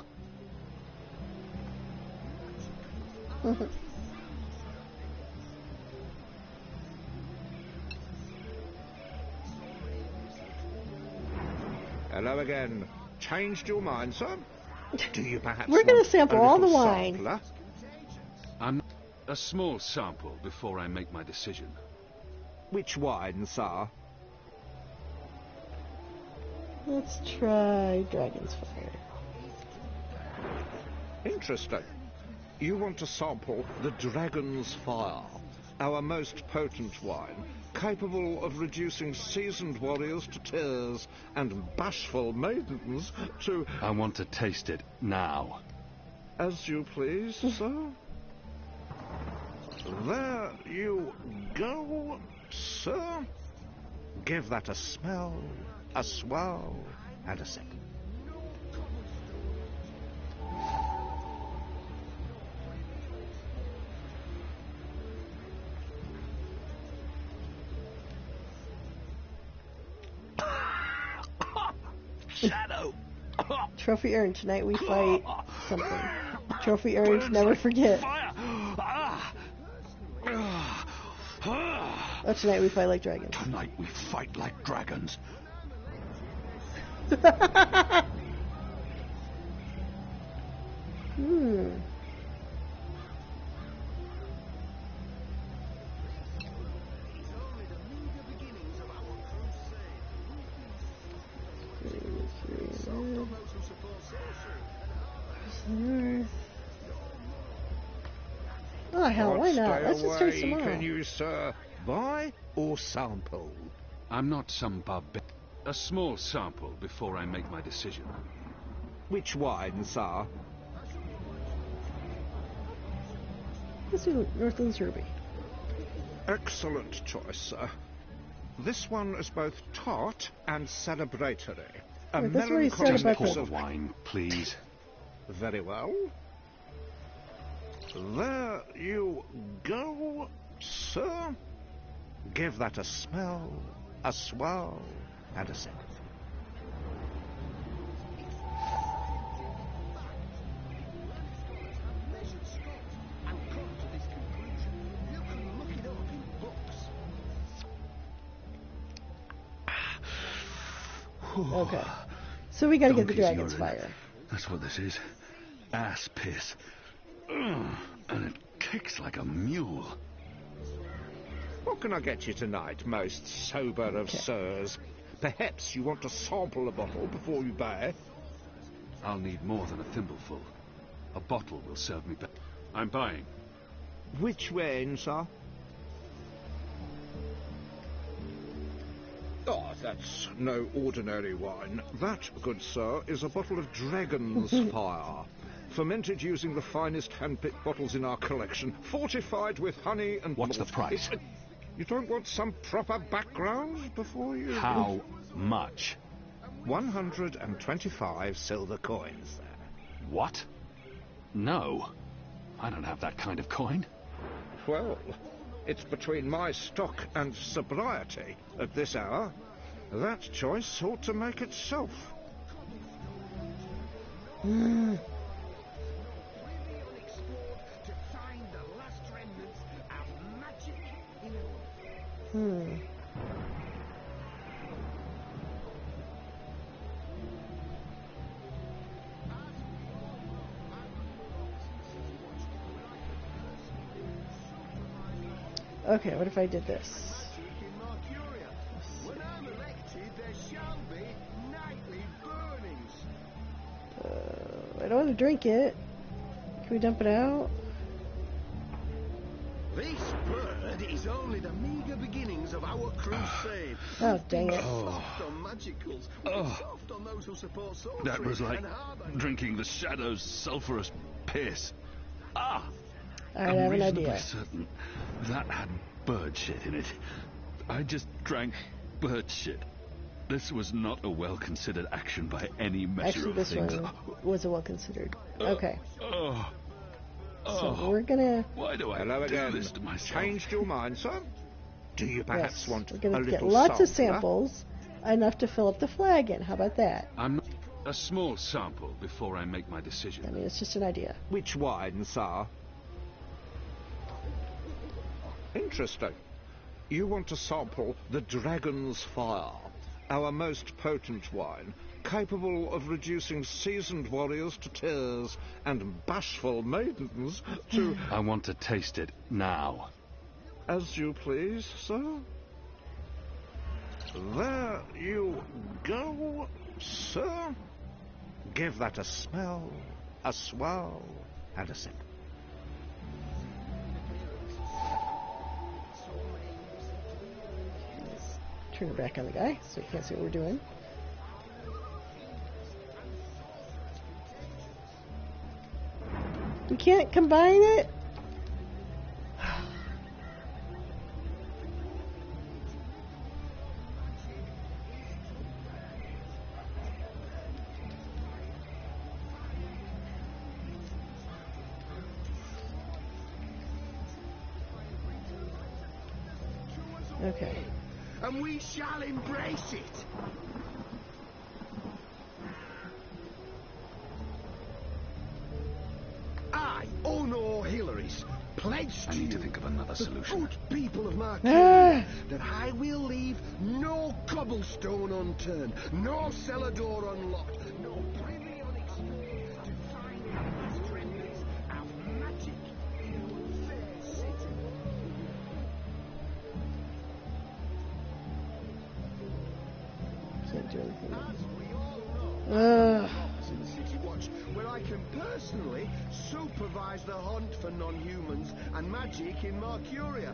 Hello again. Changed your mind, sir? Do you perhaps We're going want to sample a all the little wine. sampler? I'm a small sample before I make my decision. Which wine, sir? Let's try Dragon's Fire. Interesting. You want to sample the Dragon's Fire, our most potent wine, capable of reducing seasoned warriors to tears and bashful maidens to... I want to taste it now. As you please, sir. There you go, sir. Give that a smell, a swirl, and a sip. Shadow! Trophy earned. Tonight we fight something. Trophy earned. Never forget. Oh, tonight we fight like dragons. Tonight we fight like dragons. Oh hell, why not? Let's just try some more. Can you, sir, buy or sample? I'm not some barbarian. A small sample before I make my decision. Which wine, sir? Let's do Northland's Ruby. Excellent choice, sir. This one is both tart and celebratory. A Wait, that's what he said about mix the of wine, please. Very well. There you go, sir. Give that a smell, a swirl, and a sip. Okay. So we gotta get the Donkey's Dragon's urine. Fire. That's what this is. Ass piss. Ugh, and it kicks like a mule. What can I get you tonight, most sober of sirs? Perhaps you want to sample a bottle before you buy. I'll need more than a thimbleful. A bottle will serve me better. I'm buying. Which wine, sir? Oh, that's no ordinary wine. That, good sir, is a bottle of Dragon's Fire. Fermented using the finest hand-picked bottles in our collection. Fortified with honey and What's malt. the price? You don't want some proper background before you... How much? 125 silver coins, sir. What? No. I don't have that kind of coin. Well, it's between my stock and sobriety at this hour. That choice ought to make itself. Okay, what if I did this? I don't want to drink it. Can we dump it out? This bird is only the meager beginnings of our crusade. Oh, dang it. Soft on magicals, soft on those who support sorcery, That was like and hard on drinking the Shadow's sulphurous piss. Ah! Alright, I have an I'm reasonably idea. certain that had bird shit in it. I just drank bird shit. This was not a well-considered action by any measure Actually, of this things. one was a well-considered. Okay. Oh. So we're gonna... Why do I Hello do again. this to myself? Changed your mind, sir? Do you perhaps Yes, want we're a gonna little get lots of sampler? samples, enough to fill up the flag in. How about that? I'm not a small sample before I make my decision. I mean, it's just an idea. Which wine, sir? Interesting. You want to sample the Dragon's Fire, our most potent wine, capable of reducing seasoned warriors to tears and bashful maidens to... I want to taste it now. As you please, sir. There you go, sir. Give that a smell, a swirl, and a sip. Turn it back on the guy so he can't see what we're doing. We can't combine it? Okay. And we shall embrace it. I, Ono Hillary's, pledge to I need to think of another solution. good people of Marquette that I will leave no cobblestone unturned, no cellar door unlocked, no privy unexplored to find out the treasures of magic in fair city. Can't do anything. In the City Watch, where I can personally supervise the hunt for non-humans and magic in Mercuria.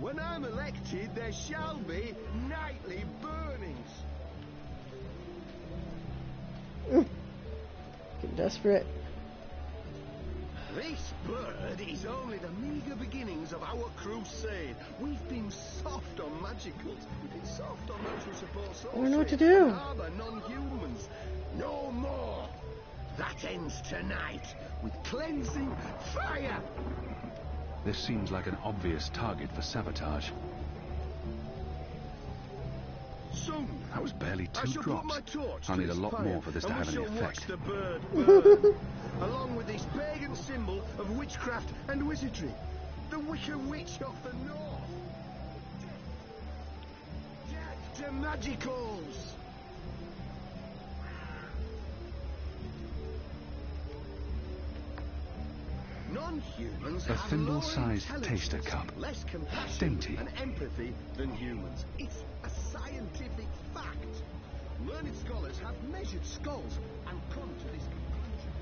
When I'm elected, there shall be nightly burnings. Getting desperate. This bird is only the meager beginnings of our crusade. We've been soft on magicals. We've been soft on those who support sorcery. I don't know what to do. And harbour non-humans. No more. That ends tonight with cleansing fire. This seems like an obvious target for sabotage. Soon, That was barely I 2 shall put drops. my torch I'll to need a this lot fire, more for this to and have we any shall watch effect. the bird burn, along with this pagan symbol of witchcraft and wizardry, the Wicker Witch of the North. Death to magicals! Non-humans A have thimble-sized lower taster intelligence, cup. less compassion Dainty. and empathy than humans. It's a scientific fact. Learned scholars have measured skulls and come to this conclusion.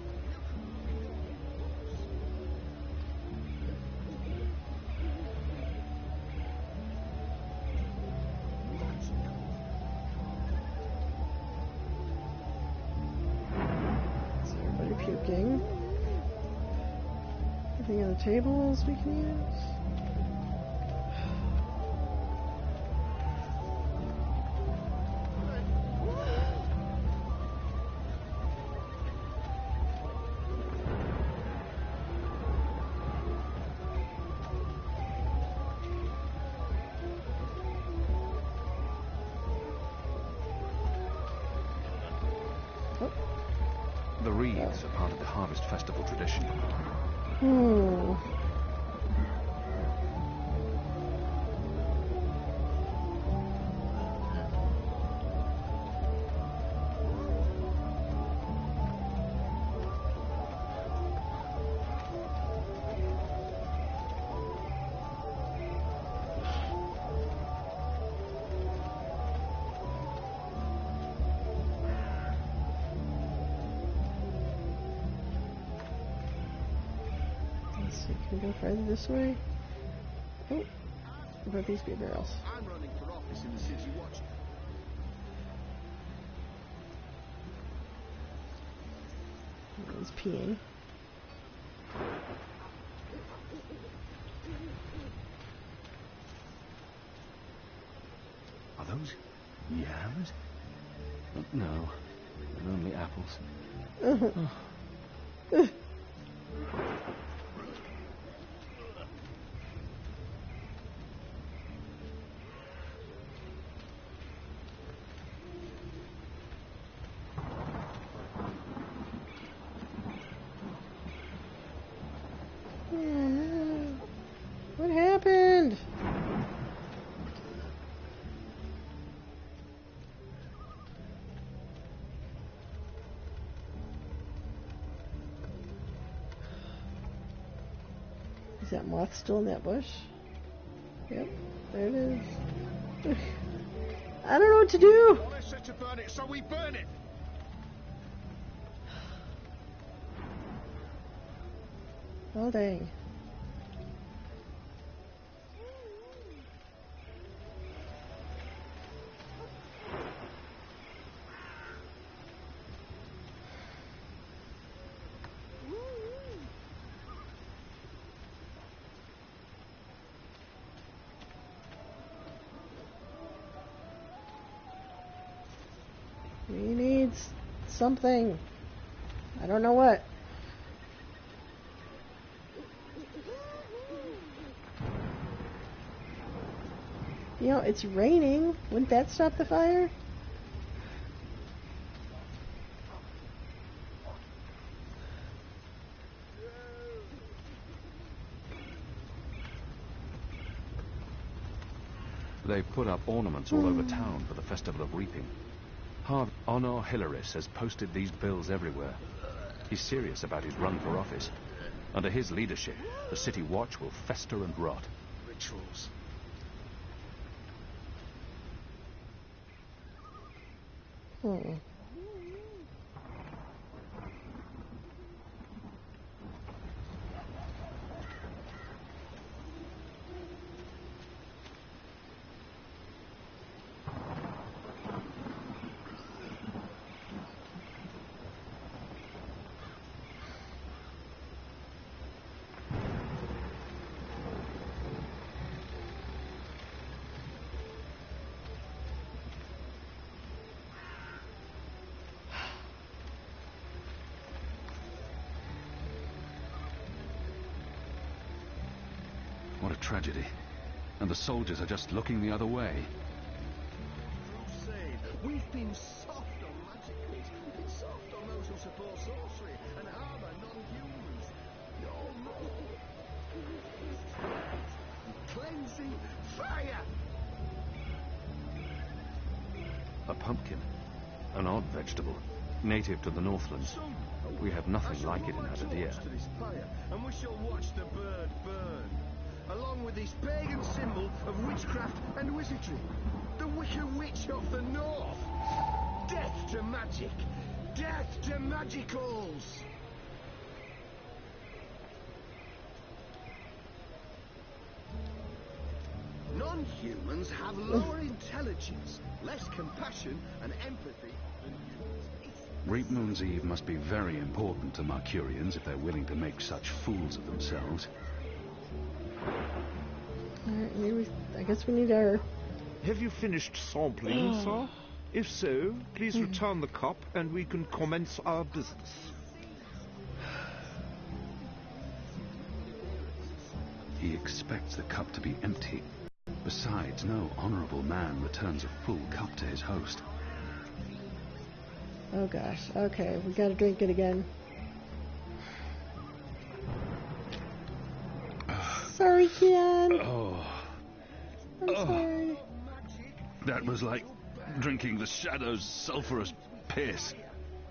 So everybody puking. Anything on the tables we can use? The wreaths are part of the Harvest Festival tradition. Let's see, can we go further this way? Oh, what about these beer barrels? I'm running for office in the City Watch. He's peeing. Are those yams? No, they're only apples. What happened? Is that moth still in that bush? Yep, there it is. I don't know what to do. Well, let's set to burn it, so we burn it. Oh, dang. He needs something. I don't know what. You know, it's raining. Wouldn't that stop the fire? They've put up ornaments all over town for the Festival of Reaping. Honor Hilaris has posted these bills everywhere. He's serious about his run for office. Under his leadership, the city watch will fester and rot. Rituals. What a tragedy. And the soldiers are just looking the other way. Crusade. We've been soft on magic creeds. We've been soft on those who support sorcery and harbour non-humans. No. Cleansing fire! A pumpkin. An odd vegetable. Native to the Northlands. We have nothing like it in Adadir. To this fire, and we shall watch the bird burn, along with this pagan symbol of witchcraft and wizardry. The Wicker Witch of the North. Death to magic. Death to magicals. Non-humans have lower intelligence, less compassion and empathy than humans. Reap Moon's Eve must be very important to Mercurians if they're willing to make such fools of themselves. Alright, maybe I guess we need our... Have you finished sampling, sir? If so, please return the cup and we can commence our business. He expects the cup to be empty. Besides, no honorable man returns a full cup to his host. Oh gosh, okay, we gotta drink it again. Sorry, Kian. I'm sorry. That was like drinking the Shadow's sulphurous piss.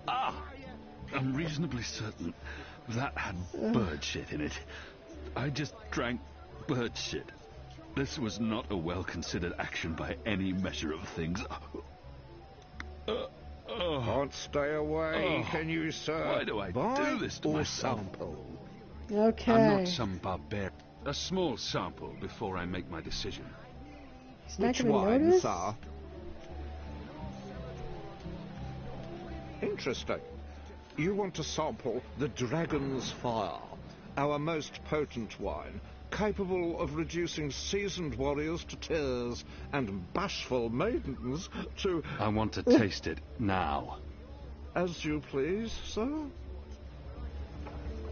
I'm reasonably certain that had bird shit in it. I just drank bird shit. This was not a well-considered action by any measure of things. Can't stay away, can you, sir? Why do I do this to myself? Sample? Okay. I'm not some barbarian. A small sample before I make my decision. He's not Which gonna wine, notice? sir? Interesting. You want to sample the Dragon's Fire, our most potent wine, capable of reducing seasoned warriors to tears and bashful maidens to... I want to taste it now. As you please, sir.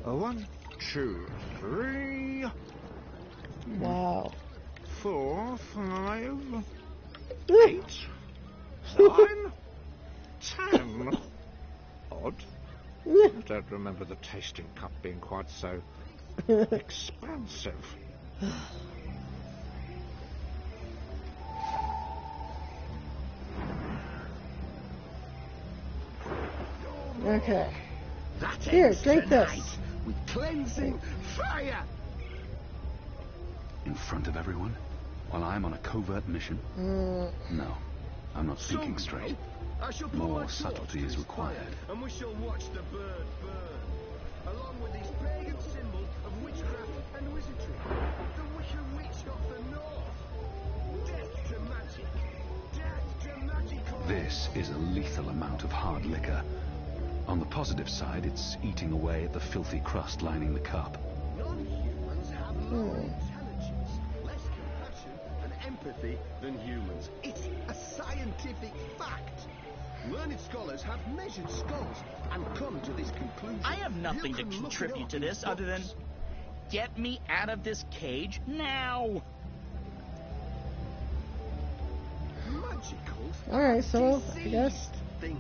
1, 2, 3... Wow. 4, 5... 8... 9... 10... Odd. I don't remember the tasting cup being quite so expansive. Okay. That Here, ends drink this. tonight with cleansing fire. In front of everyone? While I'm on a covert mission? No, I'm not thinking straight. I shall put More my subtlety torch is to this fire, required. and we shall watch the bird burn, along with these pagan symbols of witchcraft and wizardry. The Wicked Witch of the North. Death to magic. Death to magical. This is a lethal amount of hard liquor. On the positive side, it's eating away at the filthy crust lining the cup. Non-humans have lower intelligence, less compassion and empathy than humans. It's a scientific fact. Learned scholars have measured skulls and come to this conclusion. I have nothing to You can look it contribute up to in this other than books. get me out of this cage now. Magical. Alright, so I guess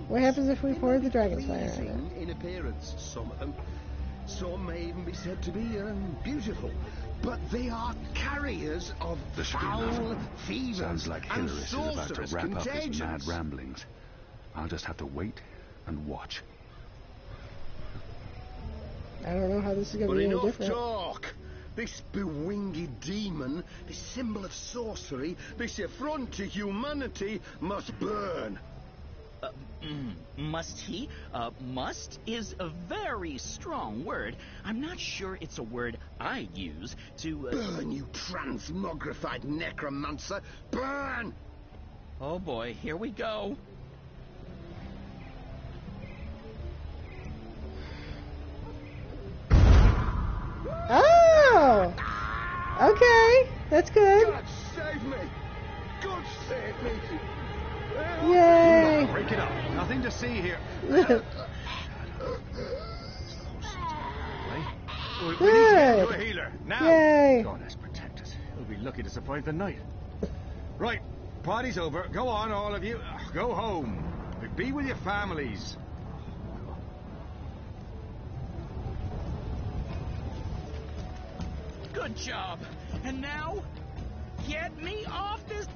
what happens if we pour the dragon's fire on it? Pleasing in appearance, some of them. Some may even be said to be beautiful. But they are carriers of There should be foul enough. fevers Sounds like and Hilarious is about to sorcerous wrap up his contagions. mad ramblings. I'll just have to wait and watch. I don't know how this is going to But be any enough different. talk. This bewinged demon, this symbol of sorcery, this affront to humanity must burn. Must he? Must is a very strong word. I'm not sure it's a word I'd use to... Burn, you transmogrified necromancer! Burn! Oh boy, here we go. Oh! Okay, that's good. God save me! God save me! Yay! Break it up. Nothing to see here. We need to get to a healer. Now. Yay. Goddess protect us. We'll be lucky to survive the night. Right. Party's over. Go on, all of you. Go home. Be with your families. Good job. And now, get me off this...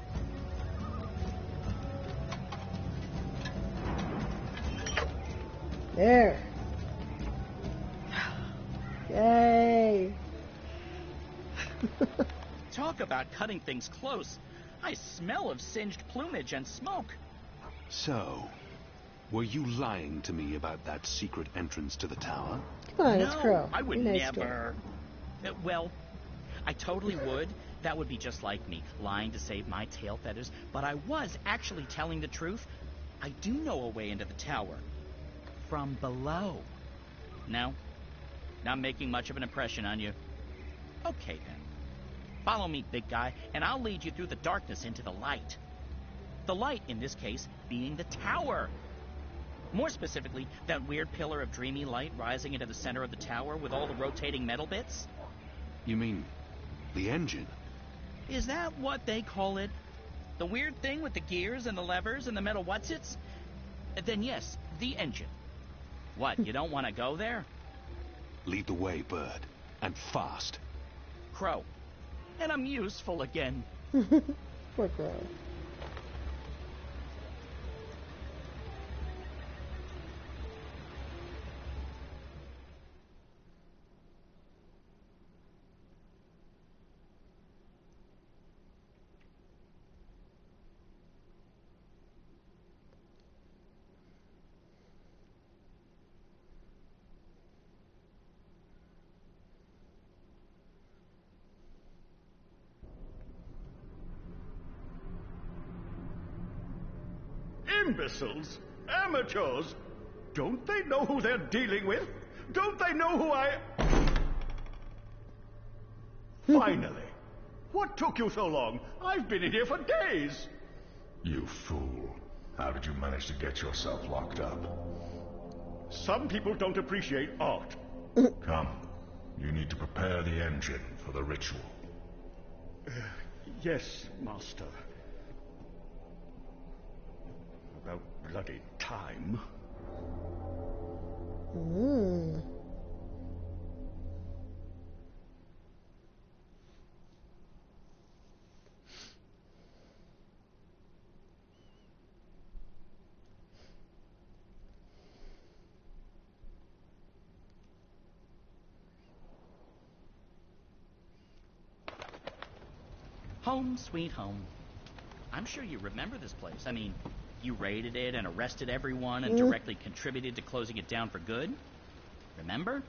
There. Yay. Talk about cutting things close. I smell of singed plumage and smoke. So, were you lying to me about that secret entrance to the tower? Come on, it's Crow. I would Be nice to never. Well, I totally would. That would be just like me, lying to save my tail feathers. But I was actually telling the truth. I do know a way into the tower. From below. No? Not making much of an impression on you. Okay, then. Follow me, big guy, and I'll lead you through the darkness into the light. The light, in this case, being the tower. More specifically, that weird pillar of dreamy light rising into the center of the tower with all the rotating metal bits. You mean the engine? Is that what they call it? The weird thing with the gears and the levers and the metal whatsits? Then yes, the engine. What, you don't want to go there? Lead the way, Bird. And fast. Crow. And I'm useful again. Poor Crow. Imbeciles? Amateurs? Don't they know who they're dealing with? Don't they know who I... Finally. What took you so long? I've been in here for days. You fool. How did you manage to get yourself locked up? Some people don't appreciate art. Come. You need to prepare the engine for the ritual. Yes, Master. About bloody time. Home sweet home. I'm sure you remember this place. I mean, you raided it and arrested everyone and directly contributed to closing it down for good. Remember?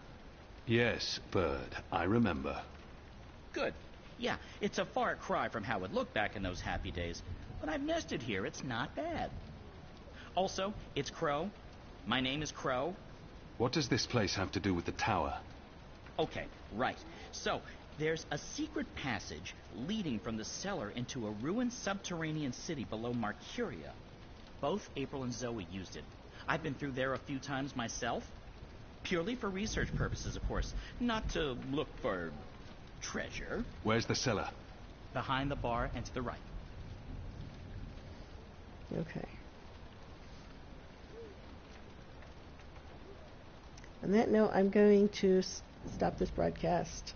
Yes, Bird, I remember. Good. Yeah, it's a far cry from how it looked back in those happy days. But I've missed it here. It's not bad. Also, it's Crow. My name is Crow. What does this place have to do with the tower? Okay, right. So, there's a secret passage leading from the cellar into a ruined subterranean city below Marcuria. Both April and Zoe used it. I've been through there a few times myself. Purely for research purposes, of course. Not to look for treasure. Where's the cellar? Behind the bar and to the right. Okay. On that note, I'm going to stop this broadcast,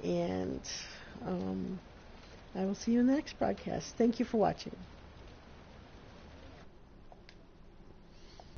and I will see you in the next broadcast. Thank you for watching.